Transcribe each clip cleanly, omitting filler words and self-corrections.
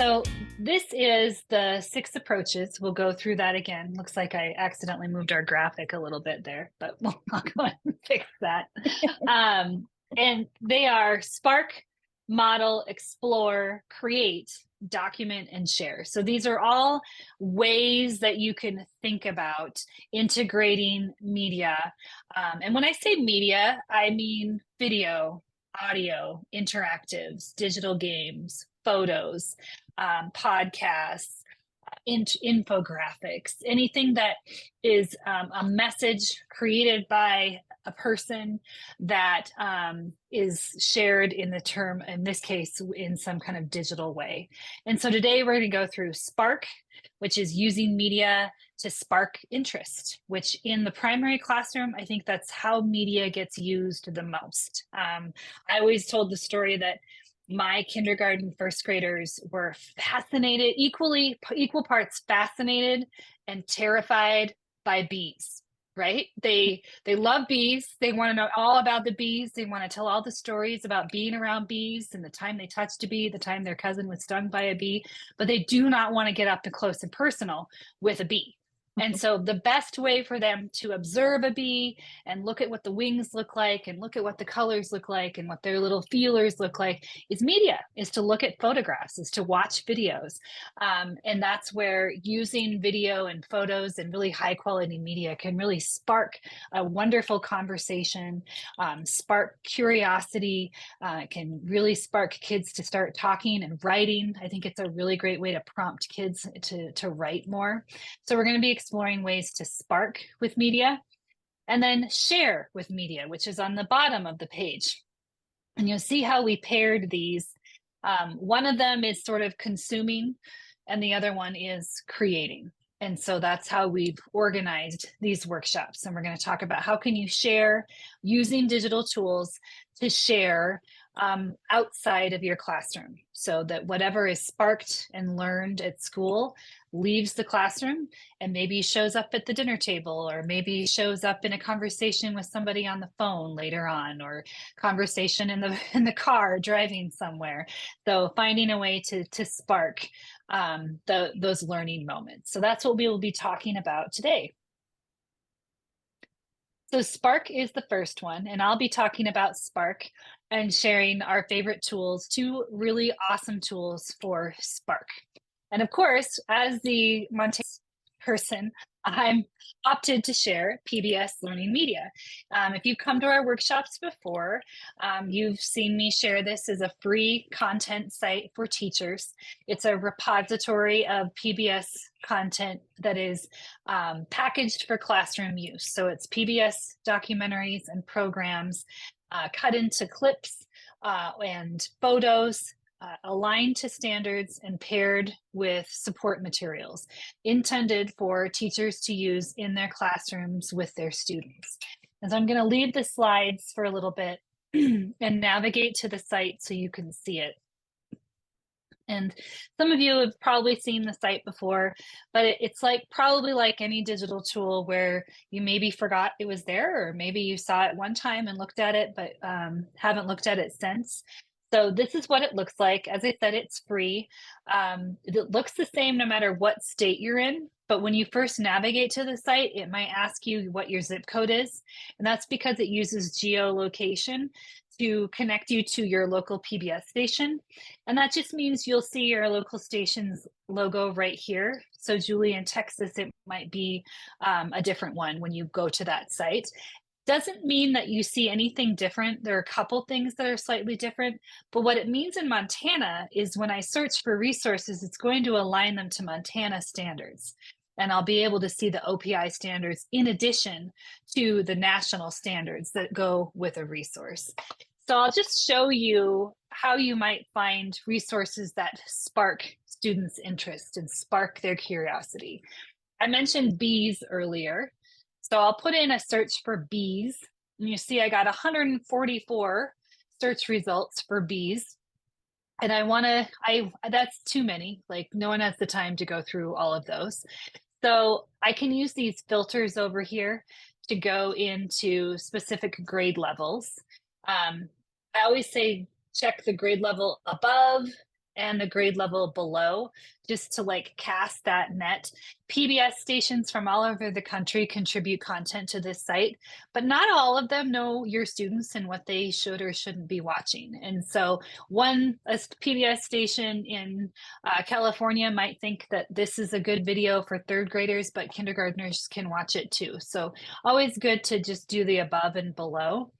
So this is the 6 approaches. We'll go through that again. Looks like I accidentally moved our graphic a little bit there, but I'll go ahead and fix that. And they are spark, model, explore, create, document, and share. So these are all ways that you can think about integrating media. And when I say media, I mean video, audio, interactives, digital games, photos, podcasts, infographics, anything that is a message created by a person that is shared in the term, in this case, in some kind of digital way. And so today we're going to go through Spark, which is using media to spark interest, which in the primary classroom, I think that's how media gets used the most. I always told the story that my kindergarten first graders were fascinated, equal parts fascinated and terrified by bees, right? They love bees. They want to know all about the bees. They want to tell all the stories about being around bees and the time they touched a bee, the time their cousin was stung by a bee, but they do not want to get up and close and personal with a bee. And so the best way for them to observe a bee and look at what the wings look like and look at what the colors look like and what their little feelers look like is media, is to look at photographs, is to watch videos. And that's where using video and photos and really high quality media can really spark a wonderful conversation, spark curiosity, can really spark kids to start talking and writing. I think it's a really great way to prompt kids to write more. So we're going to be exploring ways to spark with media and then share with media, which is on the bottom of the page. And you'll see how we paired these. One of them is sort of consuming and the other one is creating. And so that's how we've organized these workshops. And we're going to talk about how can you share using digital tools to share outside of your classroom, so that whatever is sparked and learned at school leaves the classroom and maybe shows up at the dinner table, or maybe shows up in a conversation with somebody on the phone later on, or conversation in the car driving somewhere. So finding a way to spark those learning moments. So that's what we will be talking about today. So Spark is the first one, and I'll be talking about Spark and sharing our favorite tools, 2 really awesome tools for Spark. And of course, as the Montana person, I'm opted to share PBS Learning Media. If you've come to our workshops before, you've seen me share this as a free content site for teachers. It's a repository of PBS content that is packaged for classroom use. So it's PBS documentaries and programs cut into clips and photos, aligned to standards and paired with support materials intended for teachers to use in their classrooms with their students. And so I'm going to leave the slides for a little bit and navigate to the site so you can see it. And some of you have probably seen the site before, but it's probably like any digital tool where you maybe forgot it was there, or maybe you saw it one time and looked at it, but haven't looked at it since. So this is what it looks like. As I said, it's free. It looks the same no matter what state you're in, but when you first navigate to the site, it might ask you what your zip code is. And that's because it uses geolocation to connect you to your local PBS station. And that just means you'll see your local station's logo right here. So Julie, in Texas, it might be a different one when you go to that site. Doesn't mean that you see anything different. There are a couple things that are slightly different, but what it means in Montana is when I search for resources, it's going to align them to Montana standards. And I'll be able to see the OPI standards in addition to the national standards that go with a resource. So I'll just show you how you might find resources that spark students' interest and spark their curiosity. I mentioned bees earlier. So I'll put in a search for bees, and you see I got 144 search results for bees. And that's too many, like no one has the time to go through all of those. So I can use these filters over here to go into specific grade levels. I always say check the grade level above and the grade level below, just to like cast that net. PBS stations from all over the country contribute content to this site, but not all of them know your students and what they should or shouldn't be watching. And so, a PBS station in California might think that this is a good video for third graders, but kindergartners can watch it too. So, always good to just do the above and below.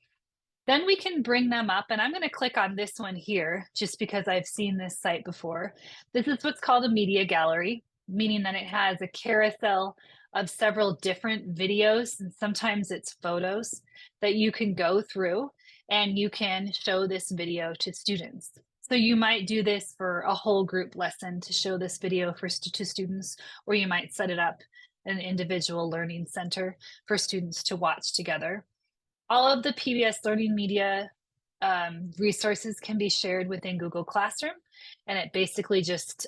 Then we can bring them up, and I'm going to click on this one here just because I've seen this site before. This is what's called a media gallery, meaning that it has a carousel of several different videos, and sometimes it's photos that you can go through and you can show this video to students. So you might do this for a whole group lesson to show this video to students, or you might set it up in an individual learning center for students to watch together. All of the PBS Learning Media resources can be shared within Google Classroom, and it basically just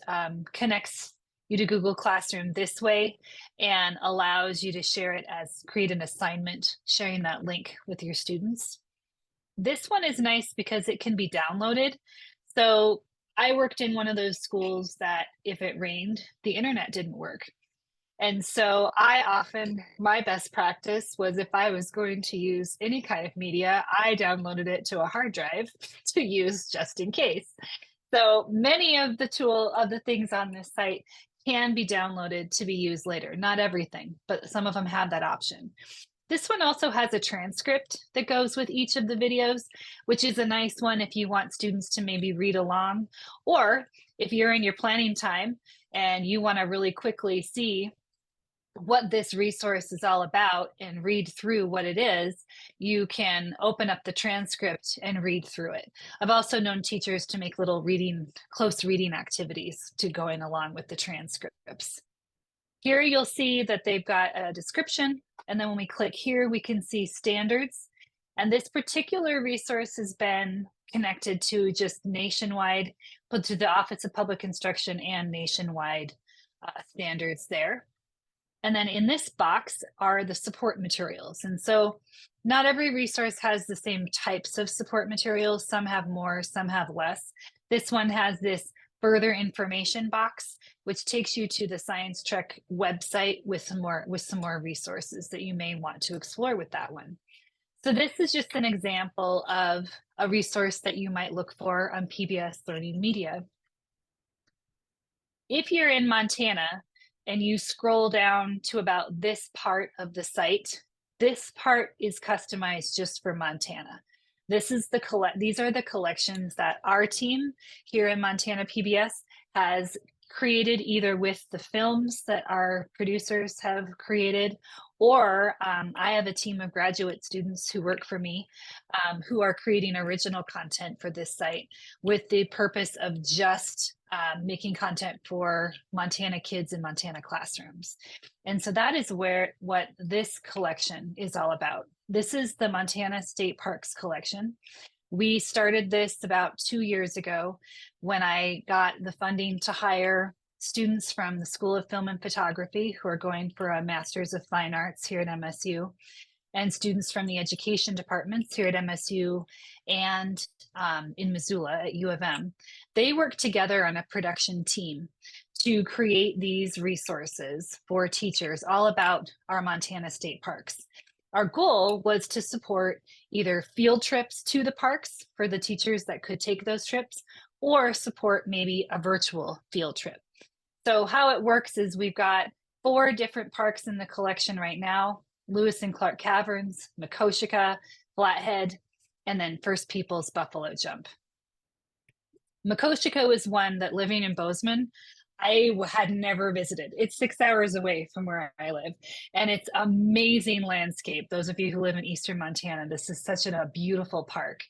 connects you to Google Classroom this way and allows you to share it create an assignment, sharing that link with your students. This one is nice because it can be downloaded. So I worked in one of those schools that if it rained, the internet didn't work. And so my best practice was if I was going to use any kind of media, I downloaded it to a hard drive to use just in case. So many of the things on this site can be downloaded to be used later. Not everything, but some of them have that option. This one also has a transcript that goes with each of the videos, which is a nice one if you want students to maybe read along, or if you're in your planning time and you want to really quickly see what this resource is all about and read through what it is, you can open up the transcript and read through it. I've also known teachers to make little close reading activities to going along with the transcripts. Here you'll see that they've got a description, and then when we click here, we can see standards. And this particular resource has been connected to just nationwide, put to the Office of Public Instruction and nationwide standards there. And then in this box are the support materials. And so not every resource has the same types of support materials. Some have more, some have less. This one has this further information box, which takes you to the Science Trek website with some more resources that you may want to explore with that one. So this is just an example of a resource that you might look for on PBS Learning Media. If you're in Montana, and you scroll down to about this part of the site, this part is customized just for Montana. These are the collections that our team here in Montana PBS has created, either with the films that our producers have created, or I have a team of graduate students who work for me who are creating original content for this site with the purpose of just making content for Montana kids in Montana classrooms. And so that is what this collection is all about. This is the Montana State Parks collection. We started this about 2 years ago when I got the funding to hire students from the School of Film and Photography who are going for a Master's of Fine Arts here at MSU, and students from the education departments here at MSU and in Missoula at U of M. They work together on a production team to create these resources for teachers all about our Montana state parks. Our goal was to support either field trips to the parks for the teachers that could take those trips, or support maybe a virtual field trip. So how it works is we've got 4 different parks in the collection right now: Lewis and Clark Caverns, Makoshika, Flathead, and then First Peoples Buffalo Jump. Makoshika was one that, living in Bozeman, I had never visited. It's 6 hours away from where I live, and it's amazing landscape. Those of you who live in Eastern Montana, this is such a beautiful park.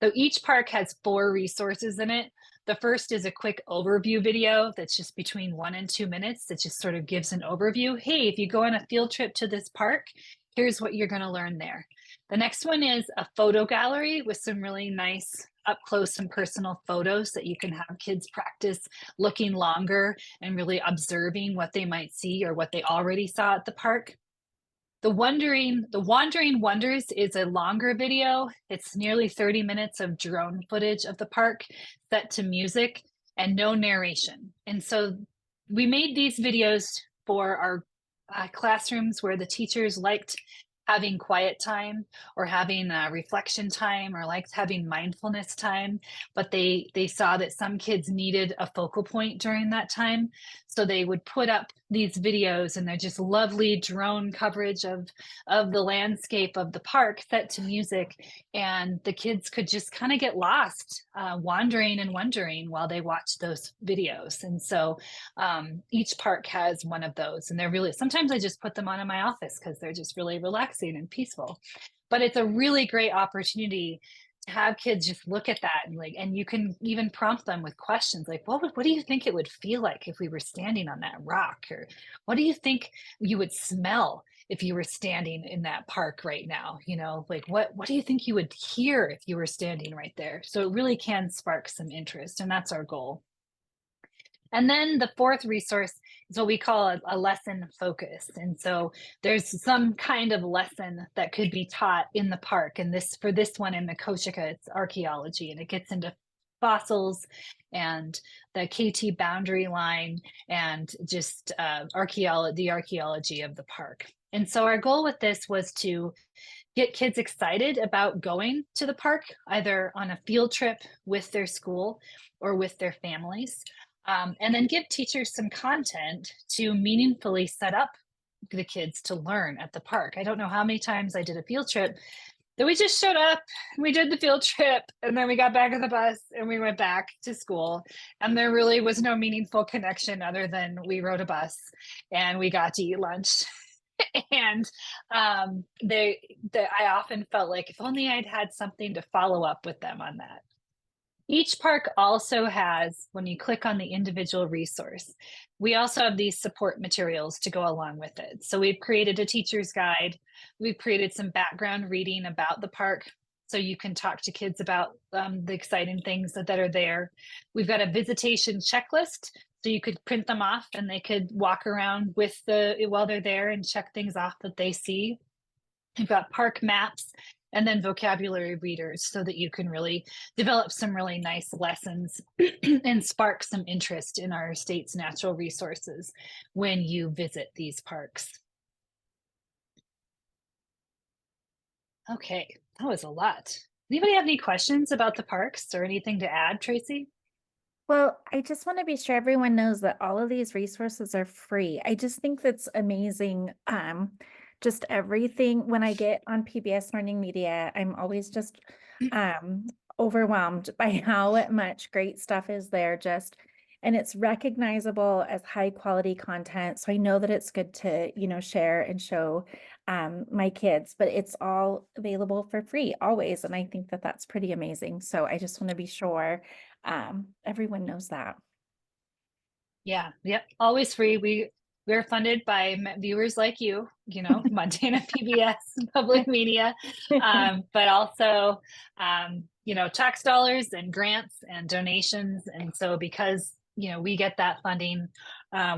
So each park has 4 resources in it. The first is a quick overview video that's just between 1 and 2 minutes that just sort of gives an overview. Hey, if you go on a field trip to this park, here's what you're going to learn there. The next one is a photo gallery with some really nice up close and personal photos that you can have kids practice looking longer and really observing what they might see or what they already saw at the park. The Wandering Wonders is a longer video. It's nearly 30 minutes of drone footage of the park set to music. and no narration. And so we made these videos for our classrooms where the teachers liked having quiet time or having reflection time or liked having mindfulness time, but they saw that some kids needed a focal point during that time, so they would put up these videos, and they're just lovely drone coverage of the landscape of the park set to music, and the kids could just kind of get lost wandering and wondering while they watched those videos. And so each park has one of those, and they're really, sometimes I just put them on in my office because they're just really relaxing and peaceful. But it's a really great opportunity to have kids just look at that, and like, and you can even prompt them with questions like, what do you think it would feel like if we were standing on that rock? Or what do you think you would smell if you were standing in that park right now? You know, like what do you think you would hear if you were standing right there? So it really can spark some interest, and that's our goal. And then the fourth resource is what we call a lesson focus. And so there's some kind of lesson that could be taught in the park. And this, for this one in Makoshika, it's archaeology, and it gets into fossils and the KT boundary line and just the archaeology of the park. And so our goal with this was to get kids excited about going to the park, either on a field trip with their school or with their families. And then give teachers some content to meaningfully set up the kids to learn at the park. I don't know how many times I did a field trip that we just showed up, we did the field trip, and then we got back on the bus and we went back to school. And there really was no meaningful connection other than we rode a bus and we got to eat lunch. And I often felt like if only I'd had something to follow up with them on that. Each park also has, when you click on the individual resource, we also have these support materials to go along with it. So we've created a teacher's guide. We've created some background reading about the park, so you can talk to kids about the exciting things that are there. We've got a visitation checklist, so you could print them off and they could walk around with while they're there and check things off that they see. We've got park maps and then vocabulary readers, so that you can really develop some really nice lessons and spark some interest in our state's natural resources when you visit these parks. Okay, that was a lot. Anybody have any questions about the parks or anything to add, Traci? Well, I just want to be sure everyone knows that all of these resources are free. I just think that's amazing. Just everything when I get on PBS Learning Media, I'm always just um overwhelmed by how much great stuff is there. Just and it's recognizable as high quality content. So I know that it's good to, share and show my kids, but it's all available for free always. And I think that that's pretty amazing. So I just want to be sure everyone knows that. Yeah, yep, always free. We're funded by viewers like Montana PBS public media, but also tax dollars and grants and donations. And so because we get that funding,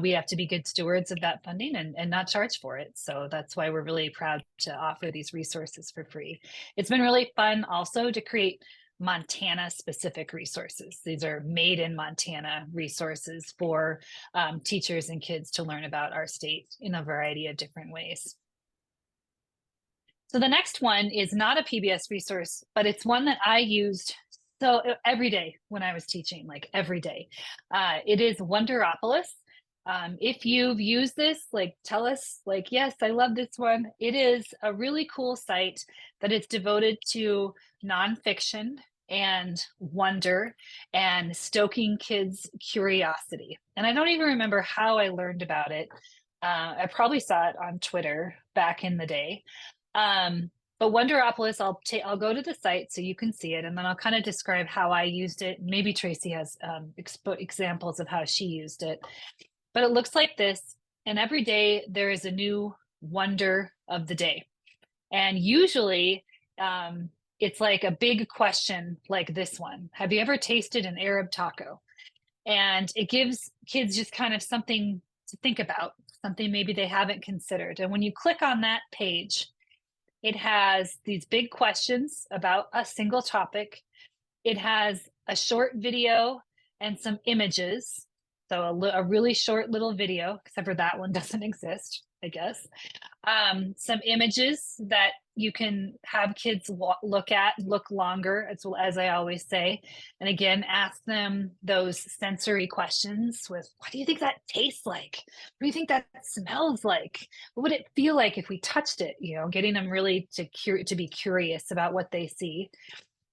we have to be good stewards of that funding and not charge for it. So that's why we're really proud to offer these resources for free. It's been really fun also to create Montana specific resources. These are made in Montana resources for teachers and kids to learn about our state in a variety of different ways. So the next one is not a PBS resource, but it's one that I used so every day when I was teaching, like every day. It is Wonderopolis. If you've used this, like tell us, like, yes, I love this one. It is a really cool site that is devoted to nonfiction and wonder and stoking kids' curiosity. And I don't even remember how I learned about it. I probably saw it on Twitter back in the day. But Wonderopolis, I'll go to the site so you can see it, and then I'll kind of describe how I used it. Maybe Traci has examples of how she used it. But it looks like this, and every day there is a new wonder of the day. And usually it's like a big question like this one. Have you ever tasted an Arab taco? And it gives kids just kind of something to think about, something maybe they haven't considered. And when you click on that page, it has these big questions about a single topic. It has a short video and some images. So a really short little video, except for that one doesn't exist, I guess. Some images that you can have kids look at, look longer, as I always say. And again, ask them those sensory questions with, what do you think that tastes like? What do you think that smells like? What would it feel like if we touched it? You know, getting them really to be curious about what they see.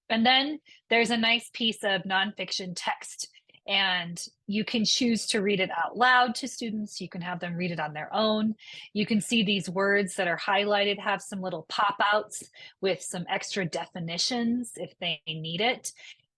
And then there's a nice piece of nonfiction text, and you can choose to read it out loud to students. You can have them read it on their own. You can see these words that are highlighted have some little pop outs with some extra definitions if they need it.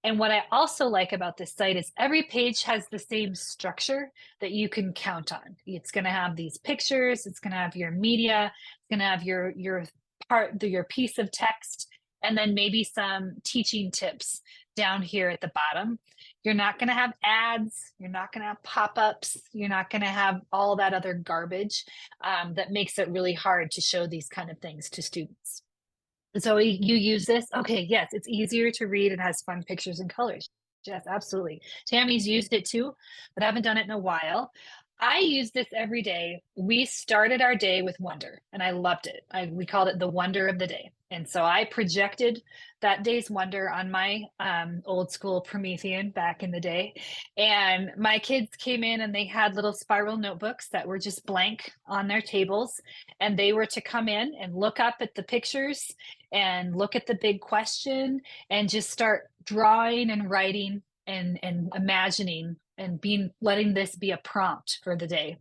And what I also like about this site is every page has the same structure that you can count on. It's going to have these pictures, it's going to have your media, it's going to have your piece of text, and then maybe some teaching tips down here at the bottom. You're not going to have ads. You're not going to have pop-ups. You're not going to have all that other garbage that makes it really hard to show these kind of things to students. So you use this. Okay, yes, it's easier to read and has fun pictures and colors. Yes, absolutely. Tammy's used it too, but I haven't done it in a while. I use this every day. We started our day with wonder, and I loved it. We called it the wonder of the day. And so I projected that day's wonder on my old school Promethean back in the day. And my kids came in and they had little spiral notebooks that were just blank on their tables. And they were to come in and look up at the pictures and look at the big question and just start drawing and writing and imagining and letting this be a prompt for the day.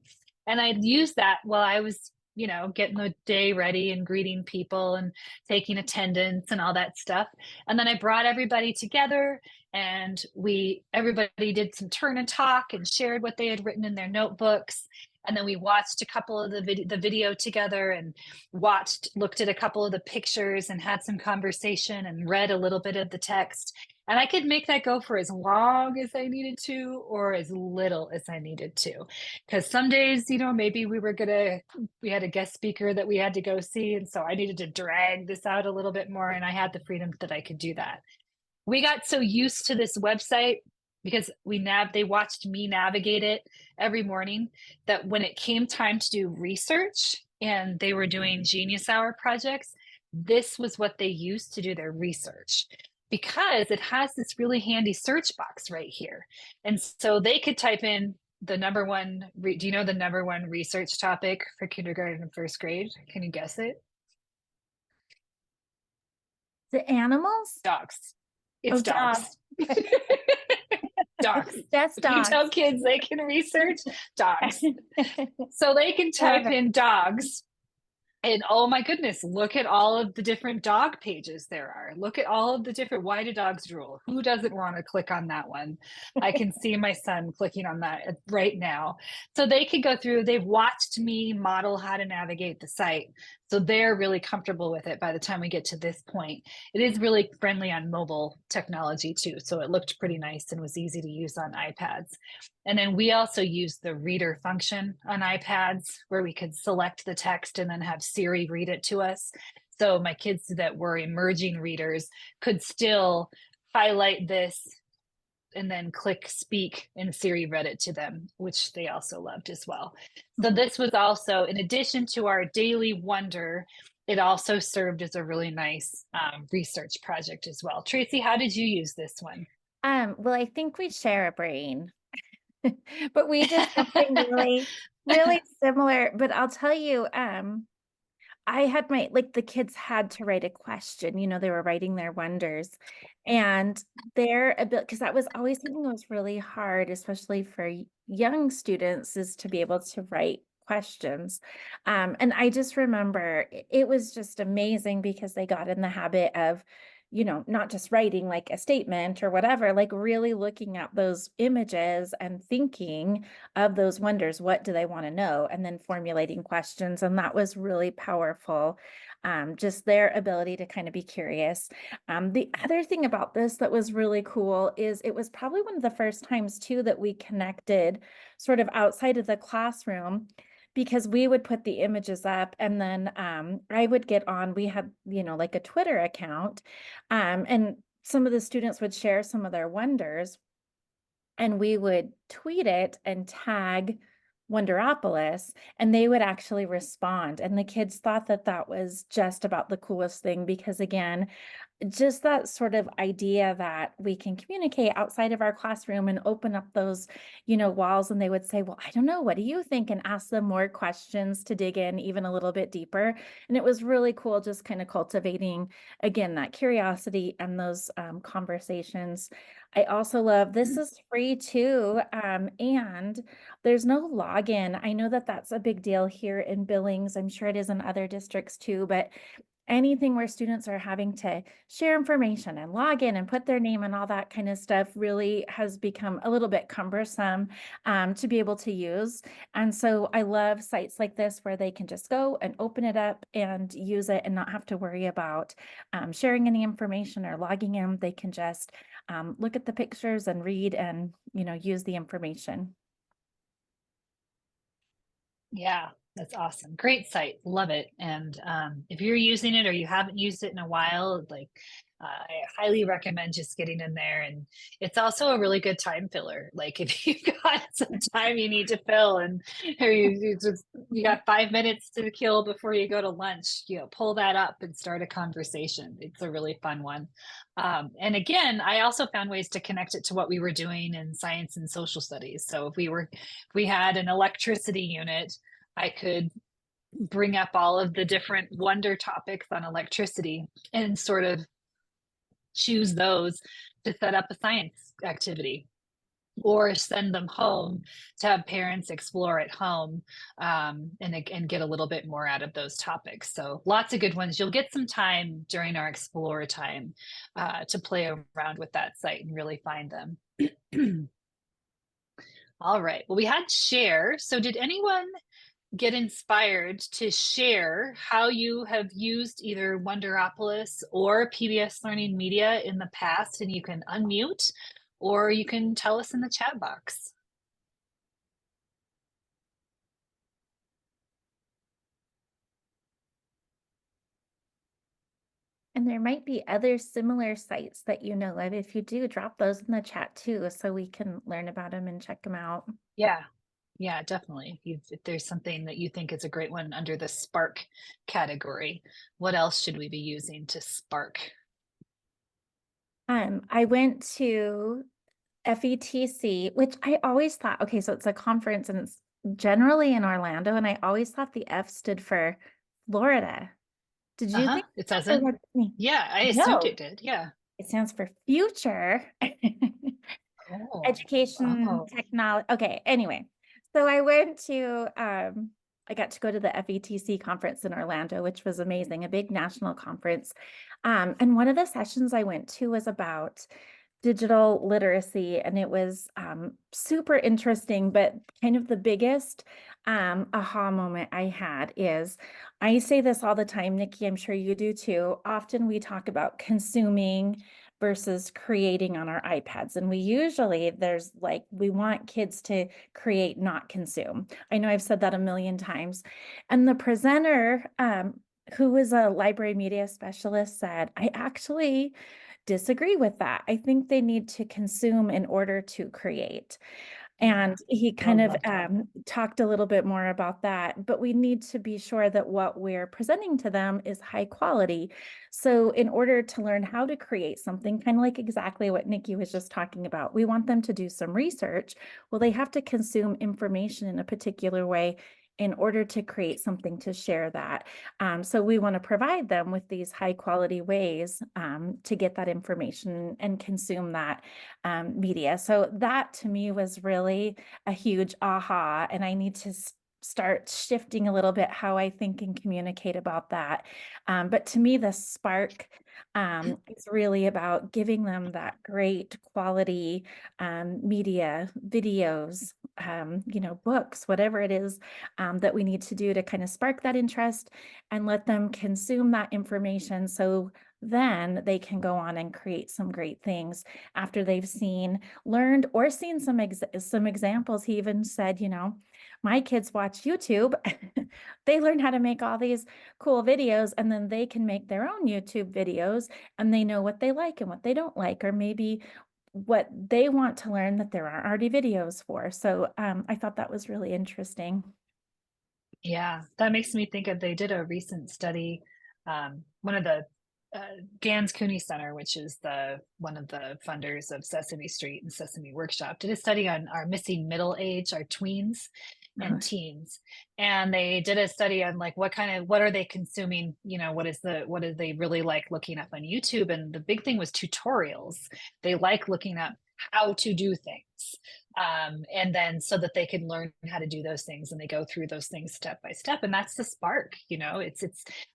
And I'd use that while I was, getting the day ready and greeting people and taking attendance and all that stuff. And then I brought everybody together and everybody did some turn and talk and shared what they had written in their notebooks. And then we watched a couple of the video together and looked at a couple of the pictures and had some conversation and read a little bit of the text. And I could make that go for as long as I needed to or as little as I needed to. Because some days, maybe we had a guest speaker that we had to go see. And so I needed to drag this out a little bit more. And I had the freedom that I could do that. We got so used to this website because they watched me navigate it every morning that when it came time to do research and they were doing Genius Hour projects, this was what they used to do their research, because it has this really handy search box right here. And so they could type in the number one, do you know the number one research topic for kindergarten and first grade? Can you guess it? The animals? Dogs. It's dogs. Dogs. That's dogs. You tell kids they can research dogs. So they can type in dogs. And oh my goodness, look at all of the different dog pages there are. Look at all of the different, why do dogs drool? Who doesn't want to click on that one? I can see my son clicking on that right now. So they could go through, they've watched me model how to navigate the site. So they're really comfortable with it by the time we get to this point. It is really friendly on mobile technology too. So it looked pretty nice and was easy to use on iPads. And then we also use the reader function on iPads where we could select the text and then have Siri read it to us. So my kids that were emerging readers could still highlight this and then click speak and Siri read it to them, which they also loved as well. So this was also, in addition to our daily wonder, it also served as a really nice research project as well. Traci, how did you use this one? Well, I think we share a brain. But we did something really, really similar. But I'll tell you, I had the kids had to write a question, they were writing their wonders, and because that was always something that was really hard, especially for young students, is to be able to write questions. And I just remember it was just amazing because they got in the habit of not just writing like a statement or whatever, like really looking at those images and thinking of those wonders. What do they want to know? And then formulating questions. And that was really powerful. Just their ability to kind of be curious. The other thing about this that was really cool is it was probably one of the first times too that we connected sort of outside of the classroom, because we would put the images up and then I would get on, we had, like a Twitter account, and some of the students would share some of their wonders. and we would tweet it and tag Wonderopolis, and they would actually respond. And the kids thought that that was just about the coolest thing because, again, just that sort of idea that we can communicate outside of our classroom and open up those, walls. And they would say, well, I don't know, what do you think? And ask them more questions to dig in even a little bit deeper. And it was really cool, just kind of cultivating, again, that curiosity and those conversations. I also love, this is free too. And there's no login. I know that that's a big deal here in Billings. I'm sure it is in other districts too, but anything where students are having to share information and log in and put their name and all that kind of stuff really has become a little bit cumbersome to be able to use. And so I love sites like this where they can just go and open it up and use it and not have to worry about sharing any information or logging in. They can just look at the pictures and read and, use the information. Yeah, that's awesome. Great site. Love it. And if you're using it or you haven't used it in a while, like I highly recommend just getting in there. And it's also a really good time filler. Like if you've got some time you need to fill and or you got 5 minutes to kill before you go to lunch, pull that up and start a conversation. It's a really fun one. And again, I also found ways to connect it to what we were doing in science and social studies. So if we had an electricity unit, I could bring up all of the different wonder topics on electricity and sort of choose those to set up a science activity or send them home to have parents explore at home and get a little bit more out of those topics. So lots of good ones. You'll get some time during our explore time to play around with that site and really find them. All right. Well, we had share. So did anyone get inspired to share how you have used either Wonderopolis or PBS Learning Media in the past? And you can unmute or you can tell us in the chat box. And there might be other similar sites that you know of. If you do, drop those in the chat too, so we can learn about them and check them out. Yeah, yeah, definitely. If there's something that you think is a great one under the Spark category, what else should we be using to spark? I went to FETC, which I always thought, okay, so it's a conference and it's generally in Orlando, and I always thought the F stood for Florida. Did you Uh-huh. think It that, or doesn't? what? Yeah, I assumed No, it did. Yeah. it stands for future. Oh, Education oh. technology. Okay, anyway. So I went to I got to go to the FETC conference in Orlando, which was amazing, a big national conference. And one of the sessions I went to was about digital literacy, and it was super interesting. But kind of the biggest aha moment I had is, I say this all the time, Nikki, I'm sure you do too. Often we talk about consuming versus creating on our iPads. And we usually, we want kids to create, not consume. I know I've said that a million times. And the presenter, who was a library media specialist, said, I actually disagree with that. I think they need to consume in order to create. Yeah, And he I kind of love that. talked a little bit more about that, but we need to be sure that what we're presenting to them is high quality. So in order to learn how to create something, kind of like exactly what Nikki was just talking about, we want them to do some research. Well, they have to consume information in a particular way in order to create something to share that. So we want to provide them with these high quality ways to get that information and consume that media. So that to me was really a huge aha, and I need to start shifting a little bit how I think and communicate about that. But to me, the spark is really about giving them that great quality media, videos, books, whatever it is that we need to do to kind of spark that interest and let them consume that information. So then they can go on and create some great things after they've learned, or seen some examples. He even said, my kids watch YouTube. They learn how to make all these cool videos, and then they can make their own YouTube videos, and they know what they like and what they don't like, or maybe what they want to learn that there aren't already videos for. So I thought that was really interesting. Yeah, that makes me think of they did a recent study, one of the Gans Cooney Center, which is the one of the funders of Sesame Street and Sesame Workshop, did a study on our missing middle age, our tweens and teens. And they did a study on like what are they consuming, what do they really like looking up on YouTube? And the big thing was tutorials. They like looking up how to do things. And then so that they can learn how to do those things and they go through those things step by step. And that's the spark, it's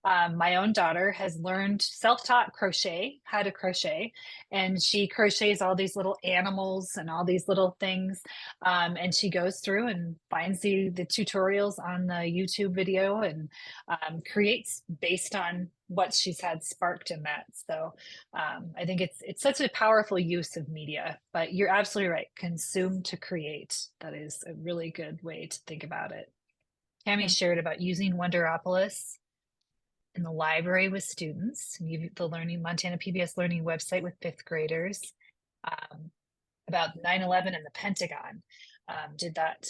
my own daughter has learned self-taught crochet, how to crochet, and she crochets all these little animals and all these little things. And she goes through and finds the tutorials on the YouTube video and creates based on what she's had sparked in that. So I think it's such a powerful use of media, but you're absolutely right. Consume to create. That is a really good way to think about it. Tammy Yeah. shared about using Wonderopolis in the library with students, the Learning Montana PBS Learning website with fifth graders, about 9/11 and the Pentagon. Did that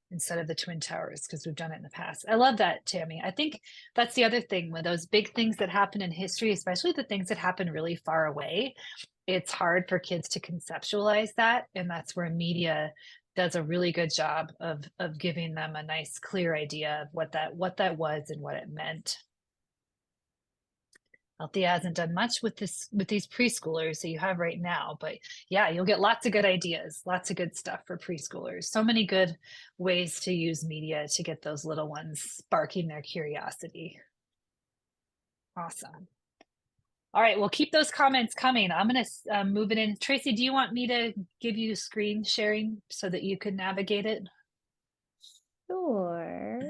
instead of the Twin Towers because we've done it in the past. I love that, Tammy. I think that's the other thing with those big things that happen in history, especially the things that happen really far away. It's hard for kids to conceptualize that, and that's where media does a really good job of giving them a nice clear idea of what that was and what it meant. Althea hasn't done much with these preschoolers that you have right now, but yeah, you'll get lots of good ideas, lots of good stuff for preschoolers. So many good ways to use media to get those little ones sparking their curiosity. Awesome. All right, well, keep those comments coming. I'm going to move it in. Tracy, do you want me to give you screen sharing so that you can navigate it? Sure.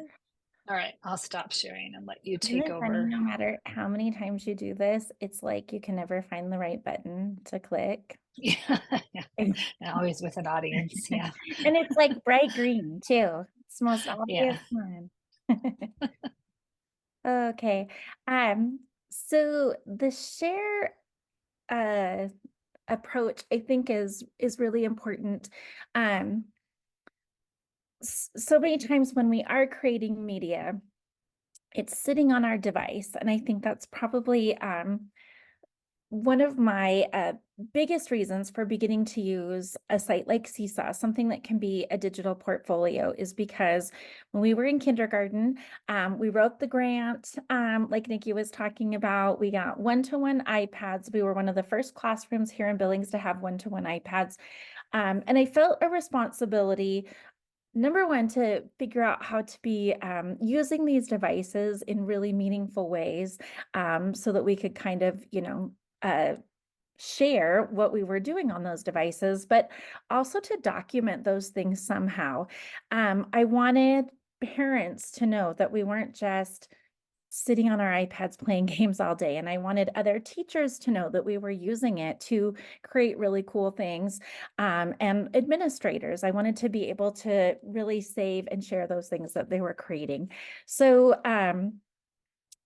All right, I'll stop sharing and let you Isn't take it funny, over. no matter how many times you do this, it's like you can never find the right button to click. Yeah, yeah. And always with an audience. Yeah, And it's like bright green too. It's the most obvious yeah. one. Okay. So the share uh approach I think is really important. Um, so many times when we are creating media, it's sitting on our device, and I think that's probably one of my biggest reasons for beginning to use a site like Seesaw, something that can be a digital portfolio, is because when we were in kindergarten, we wrote the grant, like Nikki was talking about. We got one-to-one iPads. We were one of the first classrooms here in Billings to have one-to-one iPads. And I felt a responsibility, number one, to figure out how to be using these devices in really meaningful ways, so that we could kind of, share what we were doing on those devices, but also to document those things somehow. I wanted parents to know that we weren't just sitting on our iPads playing games all day. And I wanted other teachers to know that we were using it to create really cool things. And administrators, I wanted to be able to really save and share those things that they were creating. So,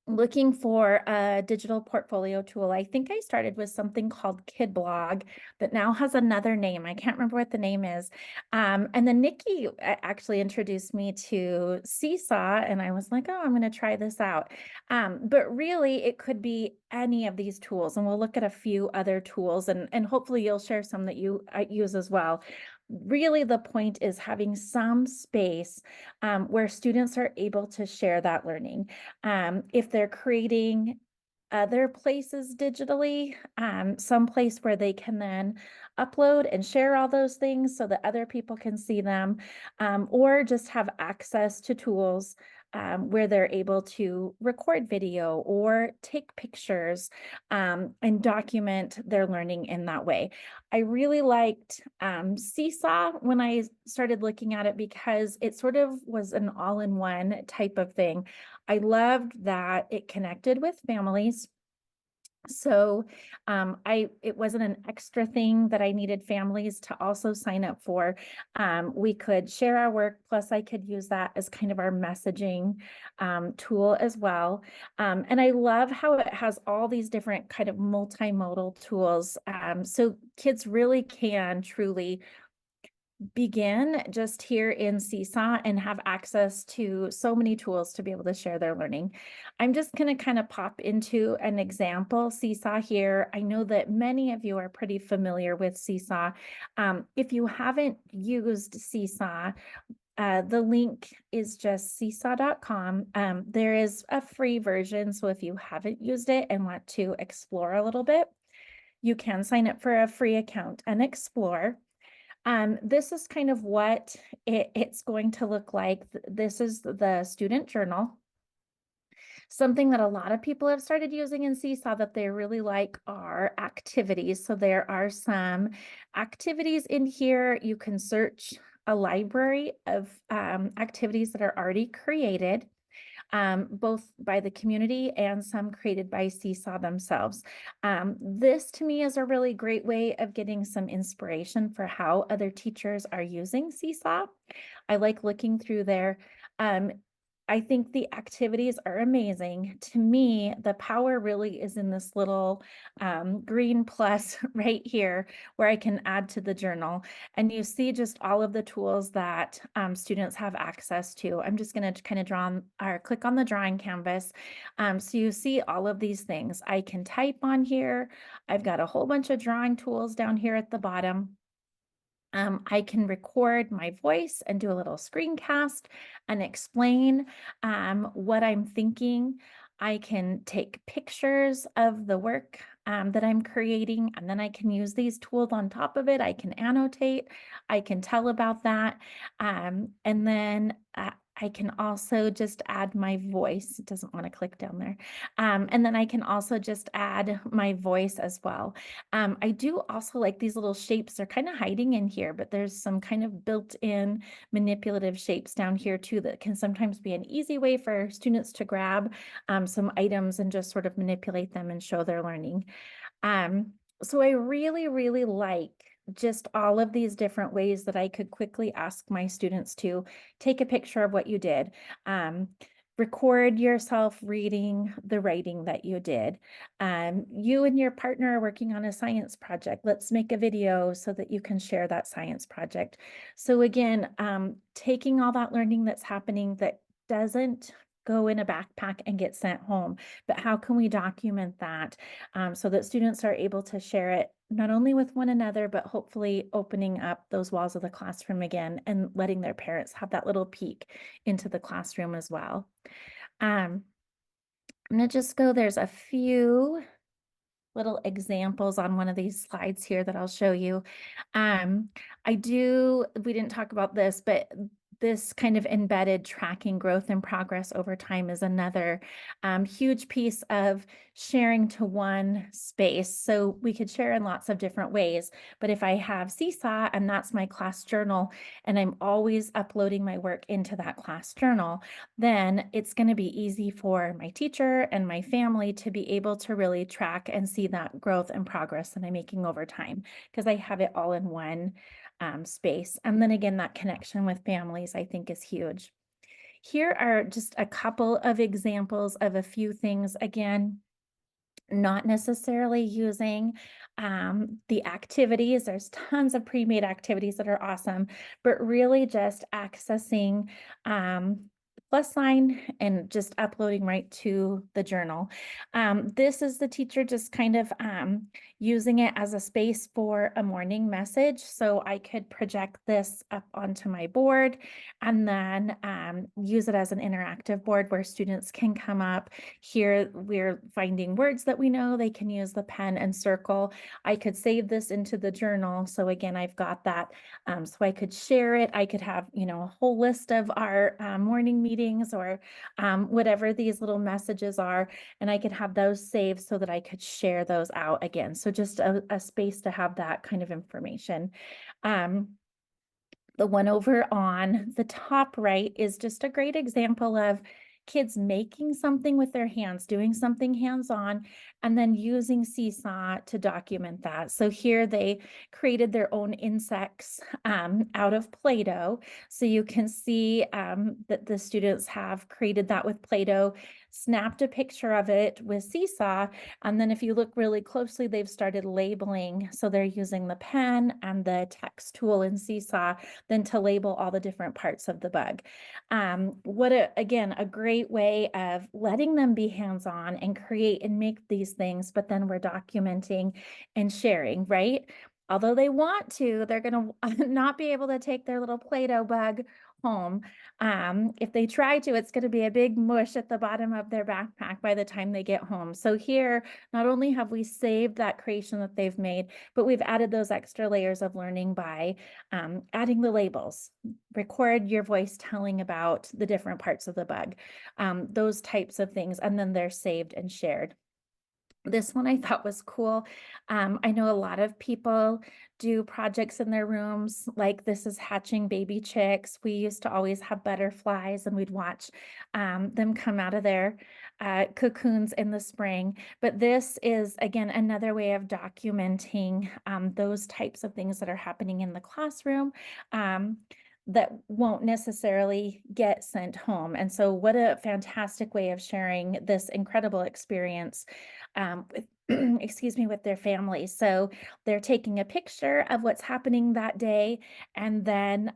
looking for a digital portfolio tool, I think I started with something called KidBlog that now has another name. I can't remember what the name is. And then Nikki actually introduced me to Seesaw, and I was like, oh, I'm going to try this out. But really, it could be any of these tools, and we'll look at a few other tools, and hopefully you'll share some that you use as well. Really, the point is having some space where students are able to share that learning. If they're creating other places digitally, some place where they can then upload and share all those things so that other people can see them, or just have access to tools where they're able to record video or take pictures, and document their learning in that way. I really liked Seesaw when I started looking at it because it sort of was an all-in-one type of thing. I loved that it connected with families. So it wasn't an extra thing that I needed families to also sign up for. We could share our work, plus I could use that as kind of our messaging tool as well. And I love how it has all these different kind of multimodal tools. So kids really can truly begin just here in Seesaw and have access to so many tools to be able to share their learning. I'm just going to kind of pop into an example Seesaw here. I know that many of you are pretty familiar with Seesaw. If you haven't used Seesaw, the link is just seesaw.com. There is a free version, so if you haven't used it and want to explore a little bit, you can sign up for a free account and explore. This is kind of what it's going to look like. This is the student journal. Something that a lot of people have started using in Seesaw that they really like are activities. So there are some activities in here. You can search a library of activities that are already created, both by the community and some created by Seesaw themselves. This to me is a really great way of getting some inspiration for how other teachers are using Seesaw. I like looking through there. Um, I think the activities are amazing. To me, the power really is in this little green plus right here where I can add to the journal. And you see just all of the tools that students have access to. I'm just going to kind of draw or click on the drawing canvas. So you see all of these things. I can type on here. I've got a whole bunch of drawing tools down here at the bottom. I can record my voice and do a little screencast and explain what I'm thinking. I can take pictures of the work that I'm creating, and then I can use these tools on top of it. I can annotate, I can tell about that. And then I can also just add my voice. It doesn't want to click down there. And then I can also just add my voice as well. I do also like these little shapes. They're kind of hiding in here, but there's some kind of built-in manipulative shapes down here too that can sometimes be an easy way for students to grab some items and just sort of manipulate them and show their learning. So I really, really like just all of these different ways that I could quickly ask my students to take a picture of what you did. Record yourself reading the writing that you did. You and your partner are working on a science project. Let's make a video so that you can share that science project. So again, taking all that learning that's happening that doesn't go in a backpack and get sent home, but how can we document that so that students are able to share it not only with one another, but hopefully opening up those walls of the classroom again and letting their parents have that little peek into the classroom as well. I'm gonna just go, there's a few little examples on one of these slides here that I'll show you. We didn't talk about this, but this kind of embedded tracking growth and progress over time is another huge piece of sharing to one space. So we could share in lots of different ways, but if I have Seesaw and that's my class journal and I'm always uploading my work into that class journal, then it's going to be easy for my teacher and my family to be able to really track and see that growth and progress that I'm making over time because I have it all in one space. And then again, that connection with families, I think, is huge. Here are just a couple of examples of a few things. Again, not necessarily using the activities. There's tons of pre-made activities that are awesome, but really just accessing plus sign and just uploading right to the journal. This is the teacher just kind of using it as a space for a morning message. So I could project this up onto my board and then use it as an interactive board where students can come up. Here we're finding words that we know. They can use the pen and circle. I could save this into the journal. So again, I've got that. So I could share it. I could have, a whole list of our morning meetings or whatever these little messages are. And I could have those saved so that I could share those out again. So just a space to have that kind of information. The one over on the top right is just a great example of kids making something with their hands, doing something hands-on, and then using Seesaw to document that. So here they created their own insects out of Play-Doh. So you can see that the students have created that with Play-Doh, snapped a picture of it with Seesaw, and then if you look really closely, they've started labeling. So they're using the pen and the text tool in Seesaw then to label all the different parts of the bug. Again, a great way of letting them be hands-on and create and make these things, but then we're documenting and sharing, right? Although they want to, they're going to not be able to take their little Play-Doh bug home. If they try to, it's going to be a big mush at the bottom of their backpack by the time they get home. So here, not only have we saved that creation that they've made, but we've added those extra layers of learning by adding the labels. Record your voice telling about the different parts of the bug, those types of things, and then they're saved and shared. This one I thought was cool. I know a lot of people do projects in their rooms, like this is hatching baby chicks. We used to always have butterflies and we'd watch them come out of their cocoons in the spring. But this is, again, another way of documenting those types of things that are happening in the classroom. That won't necessarily get sent home. And so what a fantastic way of sharing this incredible experience with excuse me, with their family. So they're taking a picture of what's happening that day, and then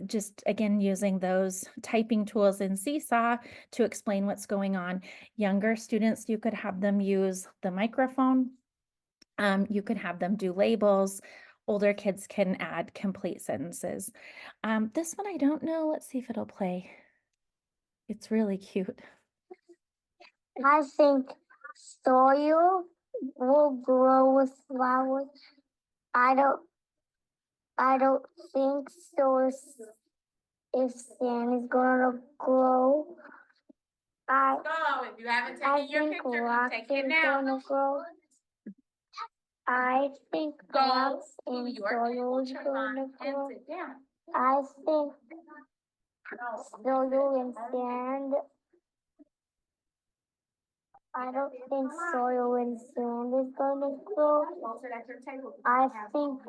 just again using those typing tools in Seesaw to explain what's going on. Younger students, you could have them use the microphone. You could have them do labels. Older kids can add complete sentences. This one I don't know. Let's see if it'll play. It's really cute. I think soil will grow with flowers. I don't think so. If sand is gonna grow, I Go. If you haven't I taken your think picture, rocks take it is now. gonna grow. I think Go rocks to and your soil is picture gonna line and grow. sit down. I think soil and sand. I don't think soil and sand is gonna grow. Also, that's your table. I think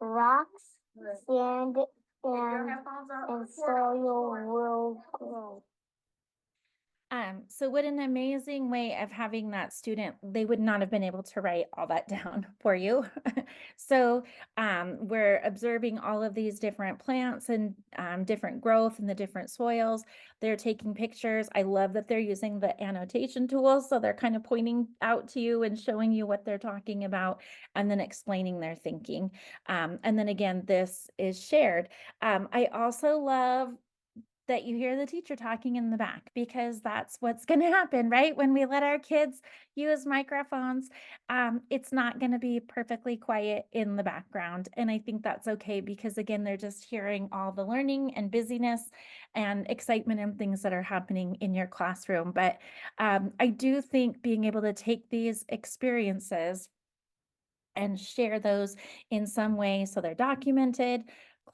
rocks, sand, Your and headphones are and on. soil will grow. So what an amazing way of having that student, they would not have been able to write all that down for you. So we're observing all of these different plants and different growth in the different soils. They're taking pictures. I love that they're using the annotation tools. So they're kind of pointing out to you and showing you what they're talking about and then explaining their thinking. And then again, this is shared. I also love that you hear the teacher talking in the back, because that's what's going to happen, right? When we let our kids use microphones, it's not going to be perfectly quiet in the background. And I think that's okay, because again, they're just hearing all the learning and busyness and excitement and things that are happening in your classroom. But I do think being able to take these experiences and share those in some way so they're documented,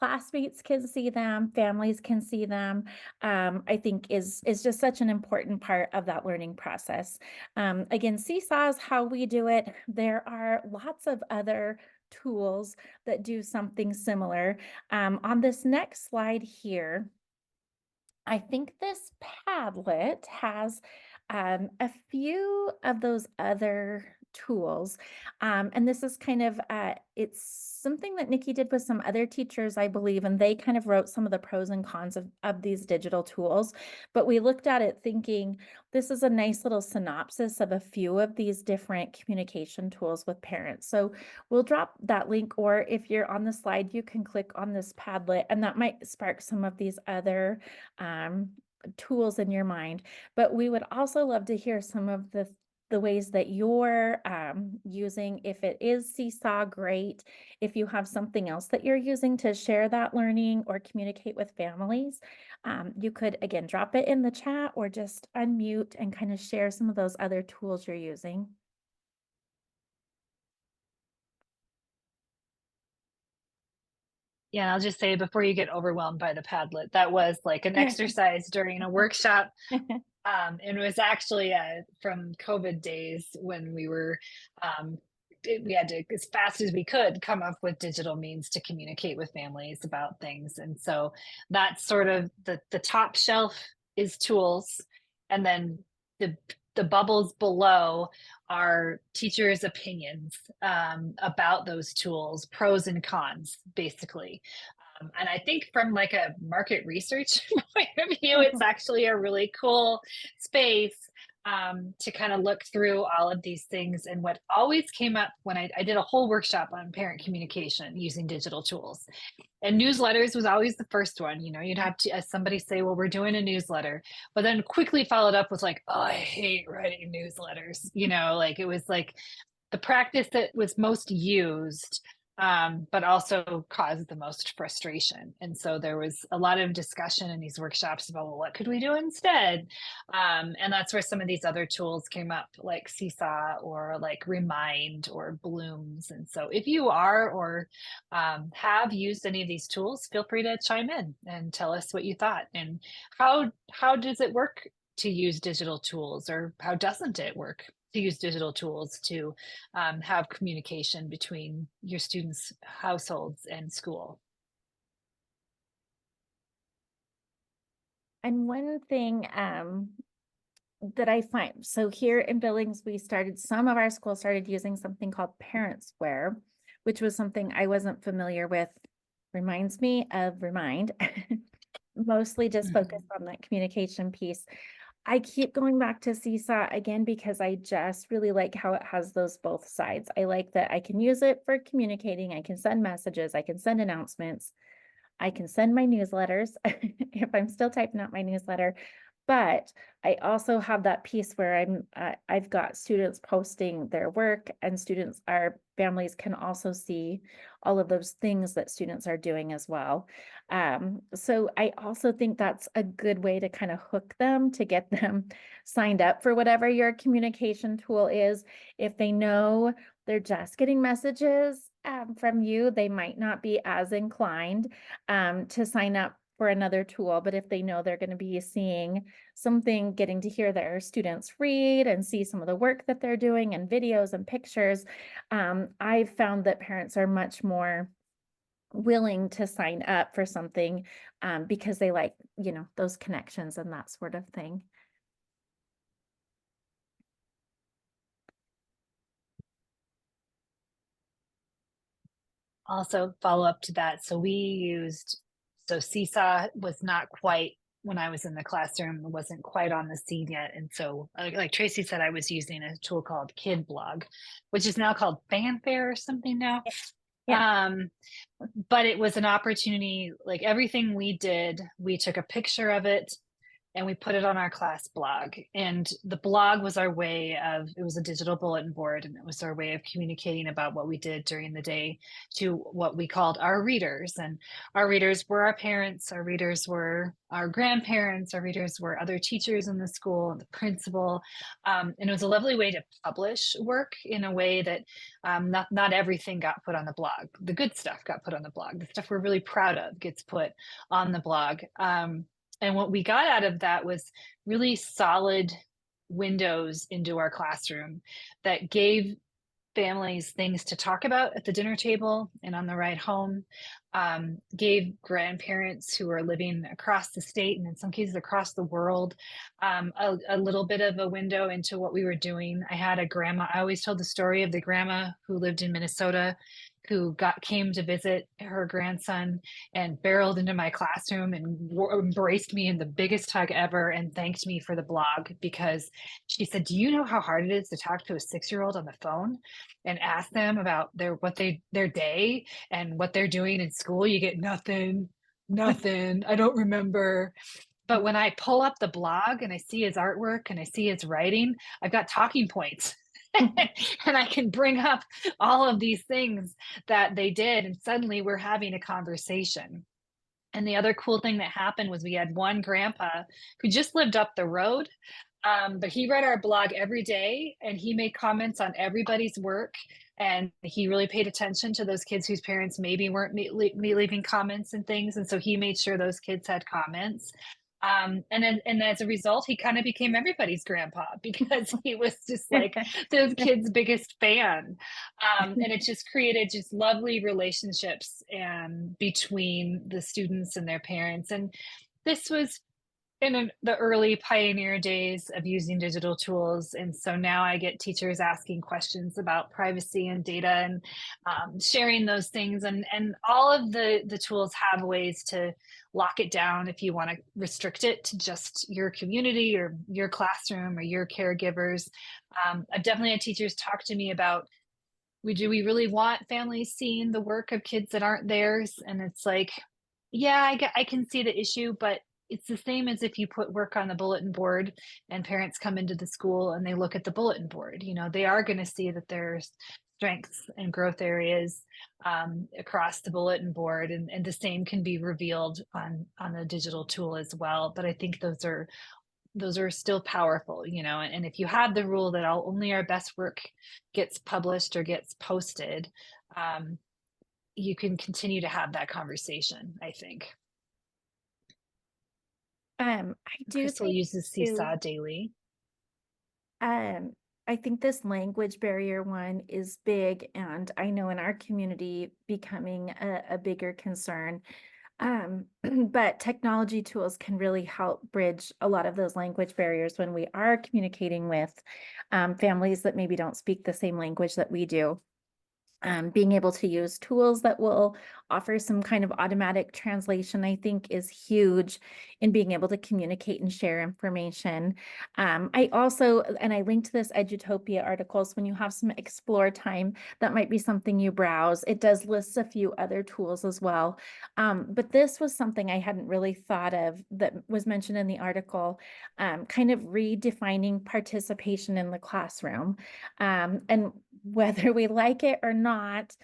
classmates can see them, families can see them, I think is just such an important part of that learning process. Again, Seesaw is how we do it. There are lots of other tools that do something similar. On this next slide here, I think this Padlet has a few of those other tools. And this is kind of, it's something that Nikki did with some other teachers, I believe, and they kind of wrote some of the pros and cons of these digital tools. But we looked at it thinking, this is a nice little synopsis of a few of these different communication tools with parents. So we'll drop that link, or if you're on the slide, you can click on this Padlet, and that might spark some of these other tools in your mind. But we would also love to hear some of the ways that you're using. If it is Seesaw, great. If you have something else that you're using to share that learning or communicate with families, you could, again, drop it in the chat or just unmute and kind of share some of those other tools you're using. Yeah, I'll just say before you get overwhelmed by the Padlet, that was like an exercise during a workshop. And it was actually from COVID days when we were, we had to, as fast as we could, come up with digital means to communicate with families about things. And so that's sort of the top shelf is tools. And then the, the bubbles below are teachers' opinions about those tools, pros and cons, basically. And I think from like a market research point of view, it's actually a really cool space to kind of look through all of these things. And what always came up when I did a whole workshop on parent communication using digital tools, and newsletters was always the first one. You know, you'd have to somebody say, well, we're doing a newsletter, but then quickly followed up with like, oh, I hate writing newsletters. You know, like it was like the practice that was most used, but also caused the most frustration. And so there was a lot of discussion in these workshops about, well, what could we do instead? And that's where some of these other tools came up, like Seesaw or like Remind or Blooms. And so if you are or have used any of these tools, feel free to chime in and tell us what you thought. And how does it work to use digital tools, or how doesn't it work to use digital tools to have communication between your students' households and school? And one thing that I find, so here in Billings, some of our schools started using something called Parent Square, which was something I wasn't familiar with. Reminds me of Remind, mostly just focused on that communication piece. I keep going back to Seesaw again because I just really like how it has those both sides. I like that I can use it for communicating. I can send messages. I can send announcements. I can send my newsletters if I'm still typing out my newsletter. But I also have that piece where I've got students posting their work, and our families can also see all of those things that students are doing as well. So I also think that's a good way to kind of hook them, to get them signed up for whatever your communication tool is. If they know they're just getting messages from you, they might not be as inclined to sign up for another tool. But if they know they're going to be seeing something, getting to hear their students read and see some of the work that they're doing and videos and pictures, I've found that parents are much more willing to sign up for something because they like, those connections and that sort of thing. Also follow up to that. So Seesaw was not quite, when I was in the classroom, it wasn't quite on the scene yet. And so like Traci said, I was using a tool called Kid Blog, which is now called Fanfare or something now. Yeah. But it was an opportunity, like everything we did, we took a picture of it and we put it on our class blog. And the blog was it was a digital bulletin board, and it was our way of communicating about what we did during the day to what we called our readers. And our readers were our parents, our readers were our grandparents, our readers were other teachers in the school, and the principal. And it was a lovely way to publish work in a way that not everything got put on the blog. The good stuff got put on the blog. The stuff we're really proud of gets put on the blog. And what we got out of that was really solid windows into our classroom that gave families things to talk about at the dinner table and on the ride home, gave grandparents who are living across the state and in some cases across the world a little bit of a window into what we were doing. I had a grandma, I always told the story of the grandma who lived in Minnesota who came to visit her grandson and barreled into my classroom and embraced me in the biggest hug ever and thanked me for the blog, because she said, do you know how hard it is to talk to a 6-year-old on the phone and ask them about their day and what they're doing in school? You get nothing, I don't remember. But when I pull up the blog and I see his artwork and I see his writing, I've got talking points. And I can bring up all of these things that they did, and suddenly we're having a conversation. And the other cool thing that happened was we had one grandpa who just lived up the road, But he read our blog every day and he made comments on everybody's work. And he really paid attention to those kids whose parents maybe weren't leaving comments and things. And so he made sure those kids had comments. And as a result, he kind of became everybody's grandpa because he was just like those kids' biggest fan. And it just created just lovely relationships between the students and their parents. And this was in the early pioneer days of using digital tools. And so now I get teachers asking questions about privacy and data and sharing those things. And all of the tools have ways to lock it down if you want to restrict it to just your community or your classroom or your caregivers. I've definitely had teachers talk to me about, do we really want families seeing the work of kids that aren't theirs? And it's like, yeah, I can see the issue, but it's the same as if you put work on the bulletin board and parents come into the school and they look at the bulletin board. You know, they are going to see that there's strengths and growth areas across the bulletin board, and the same can be revealed on a digital tool as well. But I think those are still powerful, you know, and if you have the rule that only our best work gets published or gets posted, you can continue to have that conversation, I think. I do Crystal think uses Seesaw daily. I think this language barrier one is big, and I know in our community becoming a bigger concern. But technology tools can really help bridge a lot of those language barriers when we are communicating with families that maybe don't speak the same language that we do. Being able to use tools that will offer some kind of automatic translation, I think, is huge in being able to communicate and share information. I also, and I linked this Edutopia article, so when you have some explore time, that might be something you browse. It does list a few other tools as well. But this was something I hadn't really thought of that was mentioned in the article, kind of redefining participation in the classroom. And whether we like it or not,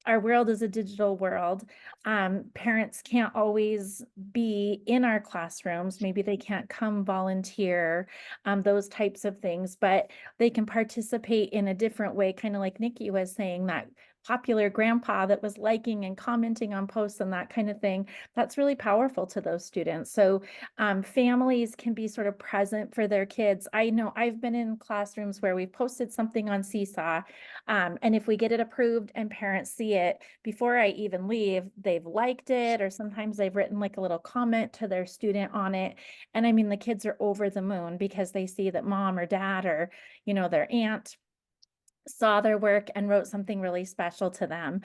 our world is a digital world. Parents can't always be in our classrooms. Maybe they can't come volunteer, those types of things, but they can participate in a different way, kind of like Nikki was saying, that popular grandpa that was liking and commenting on posts and that kind of thing. That's really powerful to those students. So families can be sort of present for their kids. I know I've been in classrooms where we've posted something on Seesaw, and if we get it approved and parents see it before I even leave, they've liked it, or sometimes they've written like a little comment to their student on it. And I mean, the kids are over the moon because they see that mom or dad or, you know, their aunt saw their work and wrote something really special to them.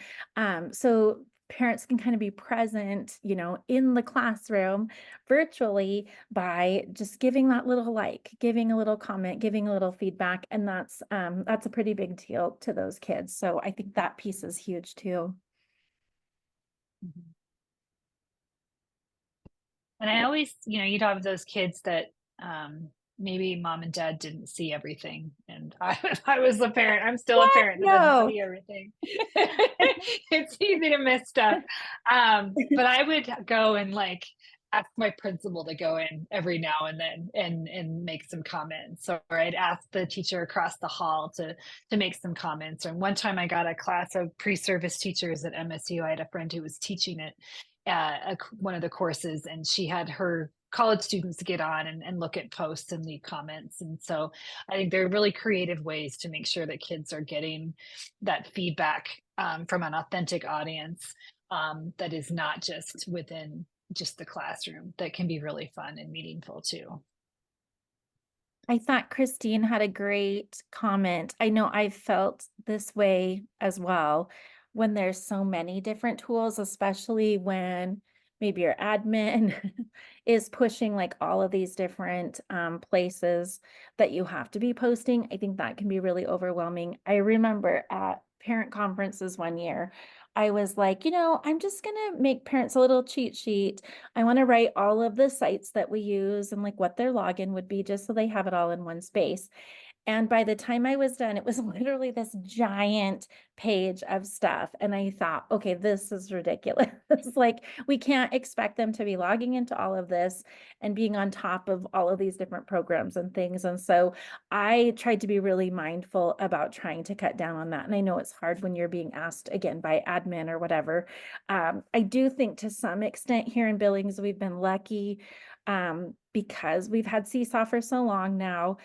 So parents can kind of be present, you know, in the classroom virtually by just giving that little like, giving a little comment, giving a little feedback. And that's a pretty big deal to those kids. So I think that piece is huge too. And I always, you know, you'd have those kids that maybe mom and dad didn't see everything. And I was a parent. I'm still a parent that doesn't see everything. It's easy to miss stuff. But I would go and like ask my principal to go in every now and then and make some comments. Or I'd ask the teacher across the hall to make some comments. And one time I got a class of pre-service teachers at MSU. I had a friend who was teaching it, one of the courses, and she had her college students get on and look at posts and leave comments. And so I think there are really creative ways to make sure that kids are getting that feedback from an authentic audience that is not just within just the classroom, that can be really fun and meaningful too. I thought Christine had a great comment. I know I've felt this way as well when there's so many different tools, especially when maybe your admin is pushing like all of these different places that you have to be posting. I think that can be really overwhelming. I remember at parent conferences one year, I was like, you know, I'm just going to make parents a little cheat sheet. I want to write all of the sites that we use and like what their login would be just so they have it all in one space. And by the time I was done, it was literally this giant page of stuff. And I thought, okay, this is ridiculous. Like, we can't expect them to be logging into all of this and being on top of all of these different programs and things. And so I tried to be really mindful about trying to cut down on that. And I know it's hard when you're being asked again by admin or whatever. I do think to some extent here in Billings, we've been lucky because we've had Seesaw for so long now.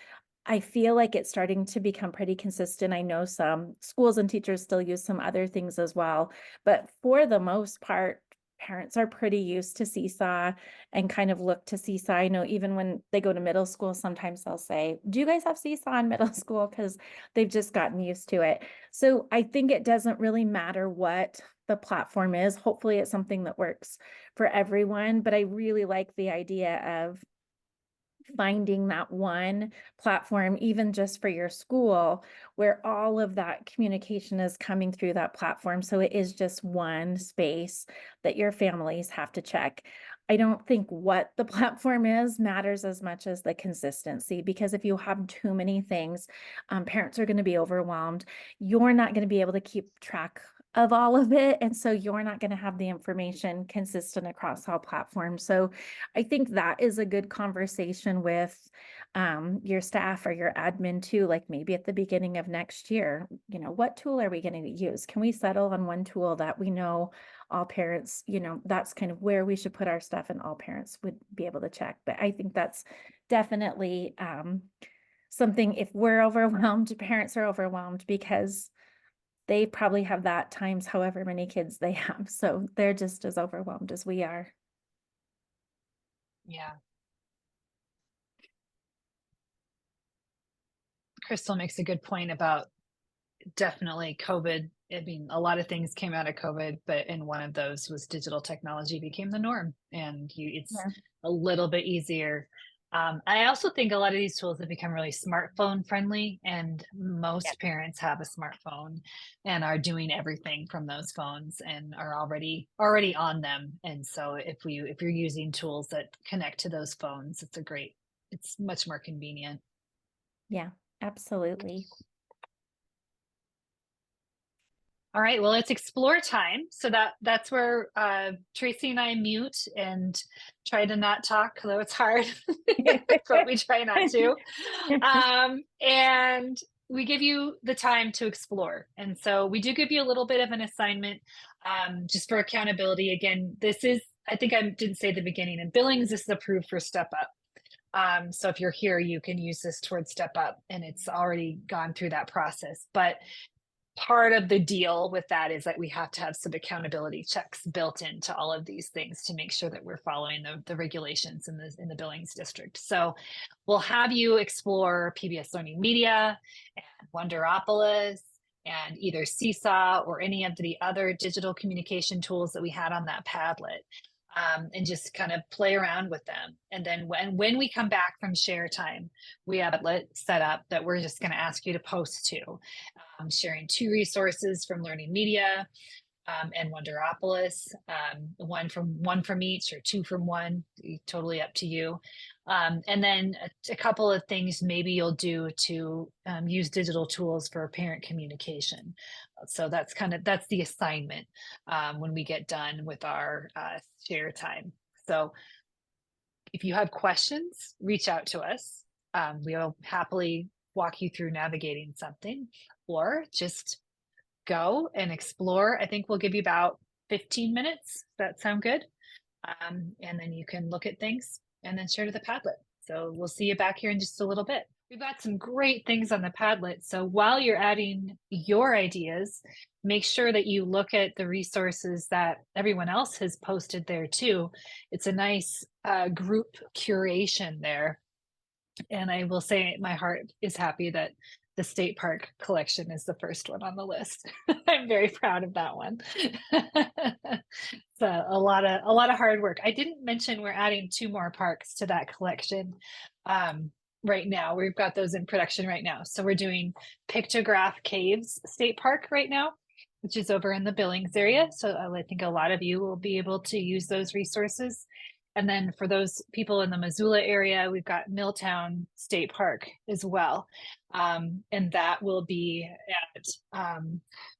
I feel like it's starting to become pretty consistent. I know some schools and teachers still use some other things as well, but for the most part, parents are pretty used to Seesaw and kind of look to Seesaw. I know even when they go to middle school, sometimes they'll say, do you guys have Seesaw in middle school? Because they've just gotten used to it. So I think it doesn't really matter what the platform is. Hopefully it's something that works for everyone, but I really like the idea of finding that one platform, even just for your school, where all of that communication is coming through that platform. So it is just one space that your families have to check. I don't think what the platform is matters as much as the consistency, because if you have too many things, parents are going to be overwhelmed. You're not going to be able to keep track of all of it. And so you're not going to have the information consistent across all platforms. So I think that is a good conversation with your staff or your admin too, like maybe at the beginning of next year, what tool are we going to use? Can we settle on one tool that we know all parents, that's kind of where we should put our stuff and all parents would be able to check. But I think that's definitely something, if we're overwhelmed, parents are overwhelmed because they probably have that times however many kids they have. So they're just as overwhelmed as we are. Yeah. Crystal makes a good point about definitely COVID. I mean, a lot of things came out of COVID, but in one of those was digital technology became the norm, and it's a little bit easier. I also think a lot of these tools have become really smartphone friendly, and most parents have a smartphone and are doing everything from those phones and are already on them. And so if you're using tools that connect to those phones, it's much more convenient. Yeah, absolutely. All right, well, it's explore time. So that's where Traci and I mute and try to not talk, though it's hard, but we try not to. And we give you the time to explore. And so we do give you a little bit of an assignment just for accountability. Again, I think I didn't say at the beginning, in Billings, this is approved for Step Up. So if you're here, you can use this towards Step Up, and it's already gone through that process. But part of the deal with that is that we have to have some accountability checks built into all of these things to make sure that we're following the regulations in the Billings district. So we'll have you explore PBS Learning Media and Wonderopolis and either Seesaw or any of the other digital communication tools that we had on that Padlet. And just kind of play around with them. And then when we come back from share time, we have it set up that we're just going to ask you to post to, sharing 2 resources from Learning Media and Wonderopolis, one from each or 2 from one, totally up to you. And then a couple of things maybe you'll do to use digital tools for parent communication. So that's the assignment when we get done with our share time. So if you have questions, reach out to us. We'll happily walk you through navigating something, or just go and explore. I think we'll give you about 15 minutes. Does that sound good? And then you can look at things and then share to the Padlet. So we'll see you back here in just a little bit. We've got some great things on the Padlet. So while you're adding your ideas, make sure that you look at the resources that everyone else has posted there too. It's a nice group curation there. And I will say my heart is happy that the state park collection is the first one on the list. I'm very proud of that one. So a lot of hard work. I didn't mention we're adding 2 more parks to that collection right now. We've got those in production right now. So we're doing Pictograph Caves State Park right now, which is over in the Billings area. So I think a lot of you will be able to use those resources. And then for those people in the Missoula area, we've got Milltown State Park as well. And that will be at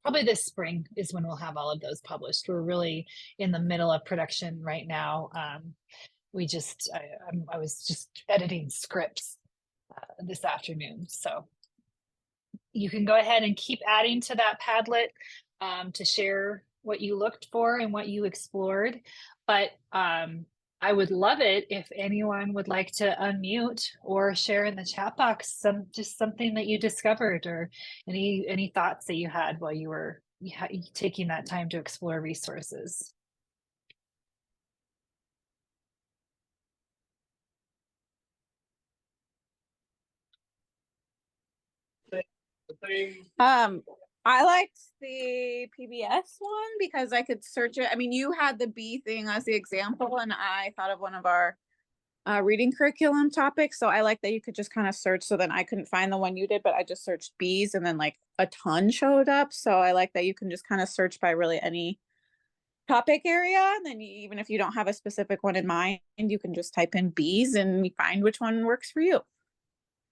probably this spring is when we'll have all of those published. We're really in the middle of production right now. I was just editing scripts this afternoon. So you can go ahead and keep adding to that Padlet to share what you looked for and what you explored. But I would love it if anyone would like to unmute or share in the chat box just something that you discovered or any thoughts that you had while you were taking that time to explore resources. I liked the PBS one because I could search it. I mean, you had the bee thing as the example, and I thought of one of our reading curriculum topics. So I like that you could just kind of search. So then I couldn't find the one you did, but I just searched bees and then like a ton showed up. So I like that you can just kind of search by really any topic area. And then even if you don't have a specific one in mind, you can just type in bees and find which one works for you.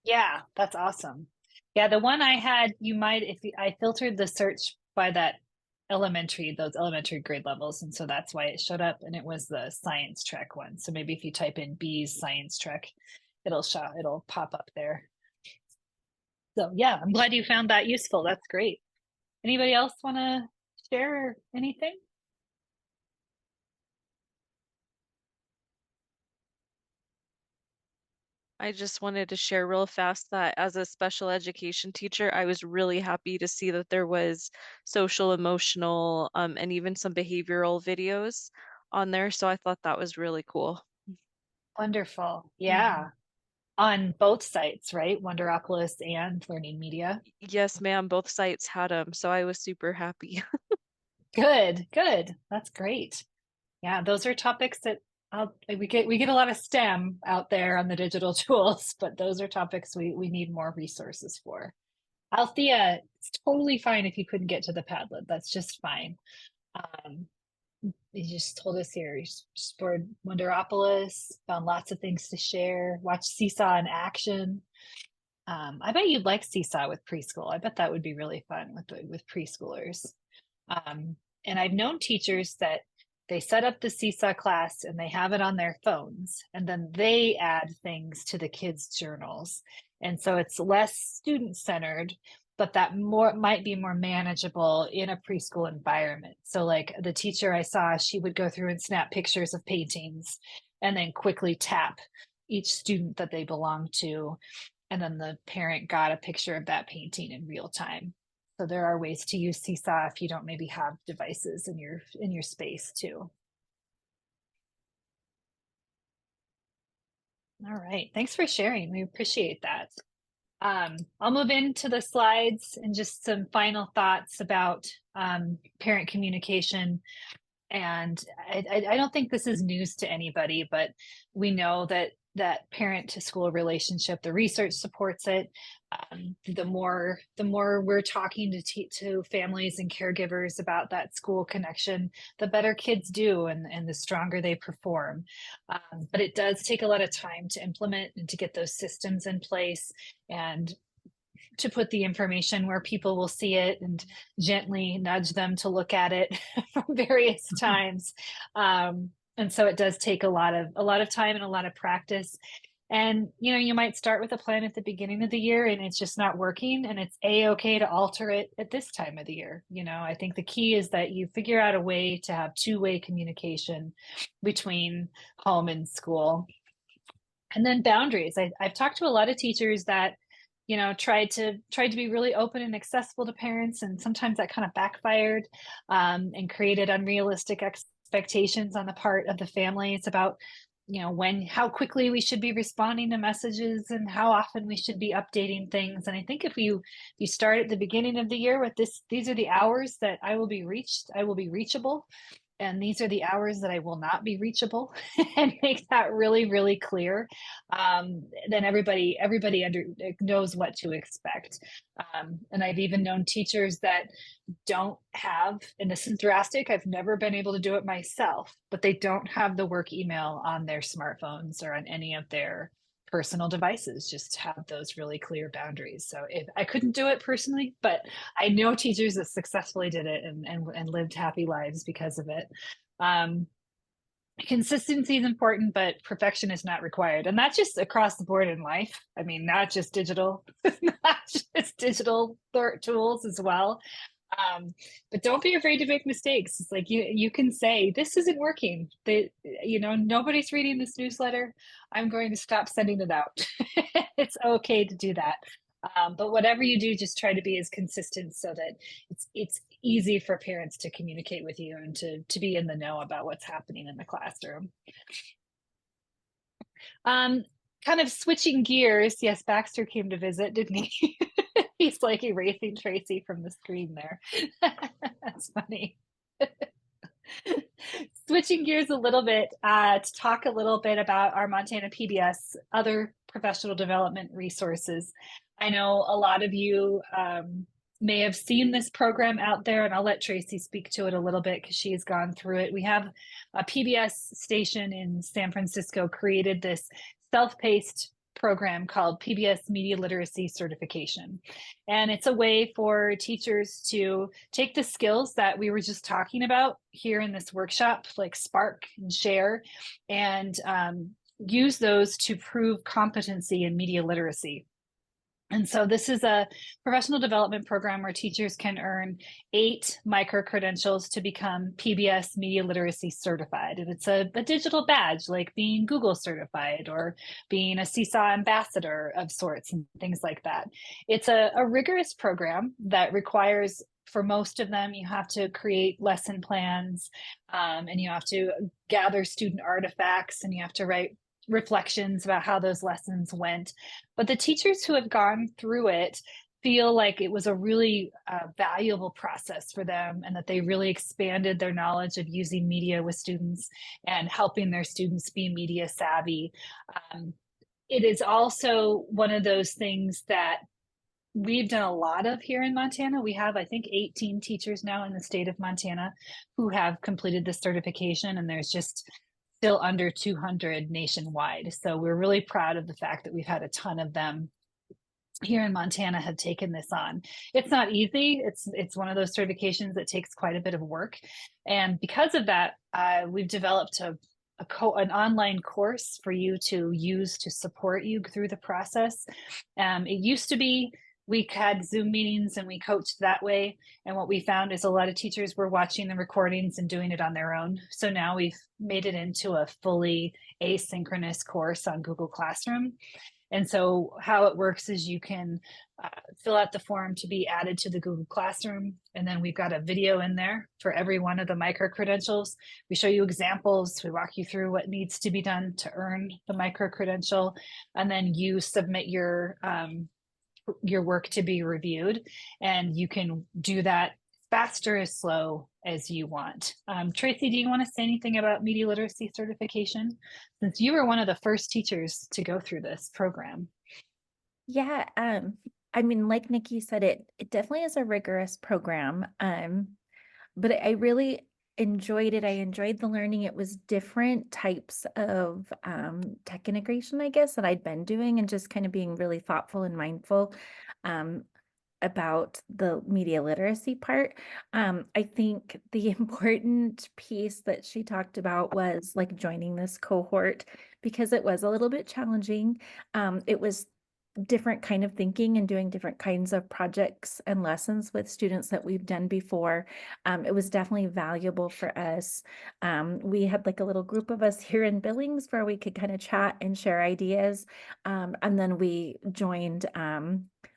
Yeah, that's awesome. Yeah, the one I had, I filtered the search by those elementary grade levels. And so that's why it showed up. And it was the science track one. So maybe if you type in bees science track, it'll pop up there. So yeah, I'm glad you found that useful. That's great. Anybody else want to share anything? I just wanted to share real fast that as a special education teacher, I was really happy to see that there was social, emotional, and even some behavioral videos on there. So I thought that was really cool. Wonderful. Yeah. On both sites, right? Wonderopolis and Learning Media. Yes, ma'am. Both sites had them. So I was super happy. Good. That's great. Yeah, those are topics that we get a lot of STEM out there on the digital tools, but those are topics we need more resources for. Althea, it's totally fine if you couldn't get to the Padlet. That's just fine. You just told us here, you explored Wonderopolis, found lots of things to share, watched Seesaw in action. I bet you'd like Seesaw with preschool. I bet that would be really fun with preschoolers. And I've known teachers that they set up the Seesaw class and they have it on their phones, and then they add things to the kids' journals. And so it's less student-centered, but that might be more manageable in a preschool environment. So like the teacher I saw, she would go through and snap pictures of paintings and then quickly tap each student that they belong to. And then the parent got a picture of that painting in real time. So there are ways to use Seesaw if you don't maybe have devices in your space too. All right, thanks for sharing. We appreciate that. I'll move into the slides and just some final thoughts about parent communication. And I don't think this is news to anybody, but we know that parent to school relationship, the research supports it. The more we're talking to families and caregivers about that school connection, the better kids do and the stronger they perform. But it does take a lot of time to implement and to get those systems in place and to put the information where people will see it and gently nudge them to look at it from various times. And so it does take a lot of time and a lot of practice. And, you might start with a plan at the beginning of the year and it's just not working, and it's okay to alter it at this time of the year. I think the key is that you figure out a way to have two-way communication between home and school. And then boundaries. I've talked to a lot of teachers that tried to be really open and accessible to parents, and sometimes that kind of backfired and created unrealistic expectations on the part of the family. It's about how quickly we should be responding to messages and how often we should be updating things. And I think if you start at the beginning of the year with these are the hours that I will be reachable, and these are the hours that I will not be reachable, and make that really, really clear. Then everybody knows what to expect. And I've even known teachers that don't have, and this is drastic, I've never been able to do it myself, but they don't have the work email on their smartphones or on any of their personal devices, just have those really clear boundaries. So if I couldn't do it personally, but I know teachers that successfully did it and lived happy lives because of it. Consistency is important, but perfection is not required. And that's just across the board in life. I mean, not just digital, not just digital tools as well. But don't be afraid to make mistakes. It's like you can say, this isn't working. Nobody's reading this newsletter. I'm going to stop sending it out. It's okay to do that. But whatever you do, just try to be as consistent so that it's easy for parents to communicate with you and to be in the know about what's happening in the classroom. Kind of switching gears. Yes, Baxter came to visit, didn't he? He's like erasing Traci from the screen there. That's funny. Switching gears a little bit to talk a little bit about our Montana PBS other professional development resources. I know a lot of you may have seen this program out there, and I'll let Traci speak to it a little bit because she's gone through it. We have a PBS station in San Francisco created this self-paced program called PBS Media Literacy Certification. And it's a way for teachers to take the skills that we were just talking about here in this workshop, like Spark and Share, and use those to prove competency in media literacy. And so this is a professional development program where teachers can earn 8 micro-credentials to become PBS Media Literacy certified. And it's a digital badge, like being Google certified or being a Seesaw ambassador of sorts and things like that. It's a rigorous program that requires, for most of them, you have to create lesson plans, and you have to gather student artifacts, and you have to write reflections about how those lessons went. But the teachers who have gone through it feel like it was a really valuable process for them, and that they really expanded their knowledge of using media with students and helping their students be media savvy. It is also one of those things that we've done a lot of here in Montana. We have, I think, 18 teachers now in the state of Montana who have completed this certification, and there's just still under 200 nationwide. So we're really proud of the fact that we've had a ton of them here in Montana have taken this on. It's not easy. It's one of those certifications that takes quite a bit of work. And because of that, we've developed an online course for you to use to support you through the process. It used to be we had Zoom meetings and we coached that way. And what we found is a lot of teachers were watching the recordings and doing it on their own. So now we've made it into a fully asynchronous course on Google Classroom. And so how it works is you can fill out the form to be added to the Google Classroom. And then we've got a video in there for every one of the micro-credentials. We show you examples. We walk you through what needs to be done to earn the micro-credential. And then you submit your work to be reviewed, and you can do that fast or as slow as you want. Traci, do you want to say anything about media literacy certification, since you were one of the first teachers to go through this program? Yeah, I mean, like Nikki said, it definitely is a rigorous program, but I really enjoyed it. I enjoyed the learning. It was different types of tech integration, I guess, that I'd been doing, and just kind of being really thoughtful and mindful about the media literacy part. I think the important piece that she talked about was like joining this cohort, because it was a little bit challenging. It was different kind of thinking and doing different kinds of projects and lessons with students that we've done before. It was definitely valuable for us. We had like a little group of us here in Billings where we could kind of chat and share ideas. And then we joined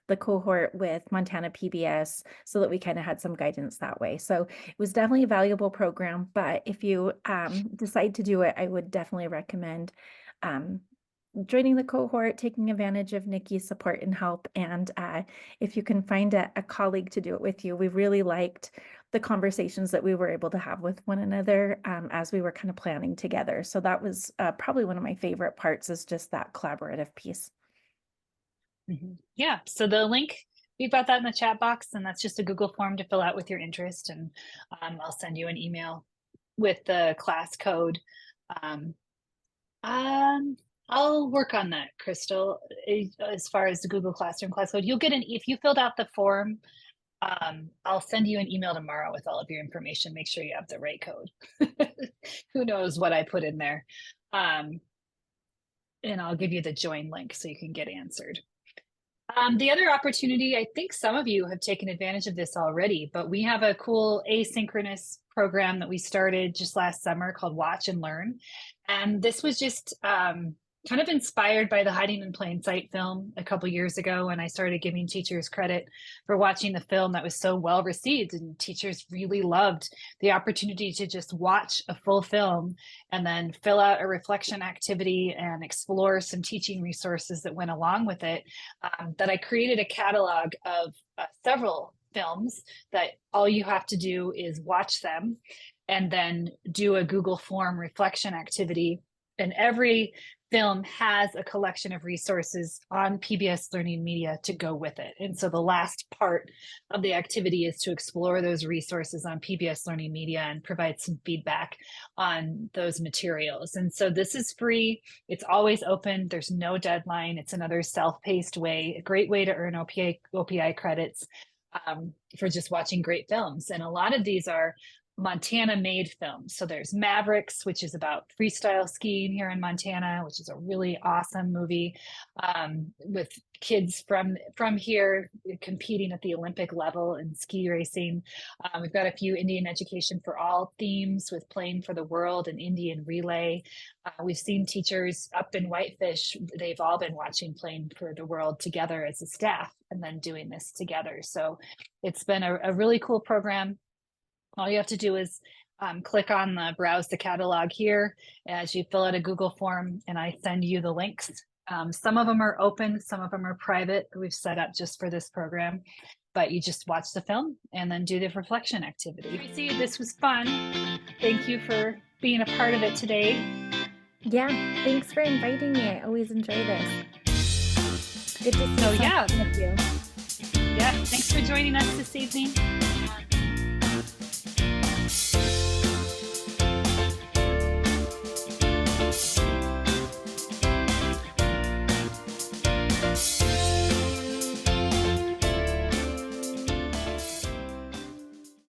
the cohort with Montana PBS so that we kind of had some guidance that way. So it was definitely a valuable program, but if you decide to do it, I would definitely recommend joining the cohort, taking advantage of Nikki's support and help. And if you can find a colleague to do it with you, we really liked the conversations that we were able to have with one another as we were kind of planning together. So that was probably one of my favorite parts, is just that collaborative piece. Yeah, so the link, we've got that in the chat box, and that's just a Google form to fill out with your interest, and I'll send you an email with the class code. I'll work on that, Crystal. As far as the Google Classroom class code, you'll get if you filled out the form, I'll send you an email tomorrow with all of your information. Make sure you have the right code. Who knows what I put in there. And I'll give you the join link so you can get answered. The other opportunity, I think some of you have taken advantage of this already, but we have a cool asynchronous program that we started just last summer called Watch and Learn. And this was just kind of inspired by the Hiding in Plain Sight film a couple years ago, when I started giving teachers credit for watching the film that was so well received, and teachers really loved the opportunity to just watch a full film and then fill out a reflection activity and explore some teaching resources that went along with it. That I created a catalog of several films that all you have to do is watch them and then do a Google form reflection activity. And every film has a collection of resources on PBS Learning Media to go with it. And so the last part of the activity is to explore those resources on PBS Learning Media and provide some feedback on those materials. And so this is free. It's always open. There's no deadline. It's another self-paced way, a great way to earn OPI credits for just watching great films. And a lot of these are Montana made films. So there's Mavericks, which is about freestyle skiing here in Montana, which is a really awesome movie with kids from here competing at the Olympic level in ski racing. We've got a few Indian Education for All themes with Playing for the World and Indian Relay. We've seen teachers up in Whitefish. They've all been watching Playing for the World together as a staff and then doing this together. So it's been a really cool program. All you have to do is click on the browse the catalog here as you fill out a Google form, and I send you the links. Some of them are open, some of them are private. We've set up just for this program, but you just watch the film and then do the reflection activity. Traci, this was fun. Thank you for being a part of it today. Yeah, thanks for inviting me. I always enjoy this. Good to see Yeah. with you. Yeah, thanks for joining us this evening.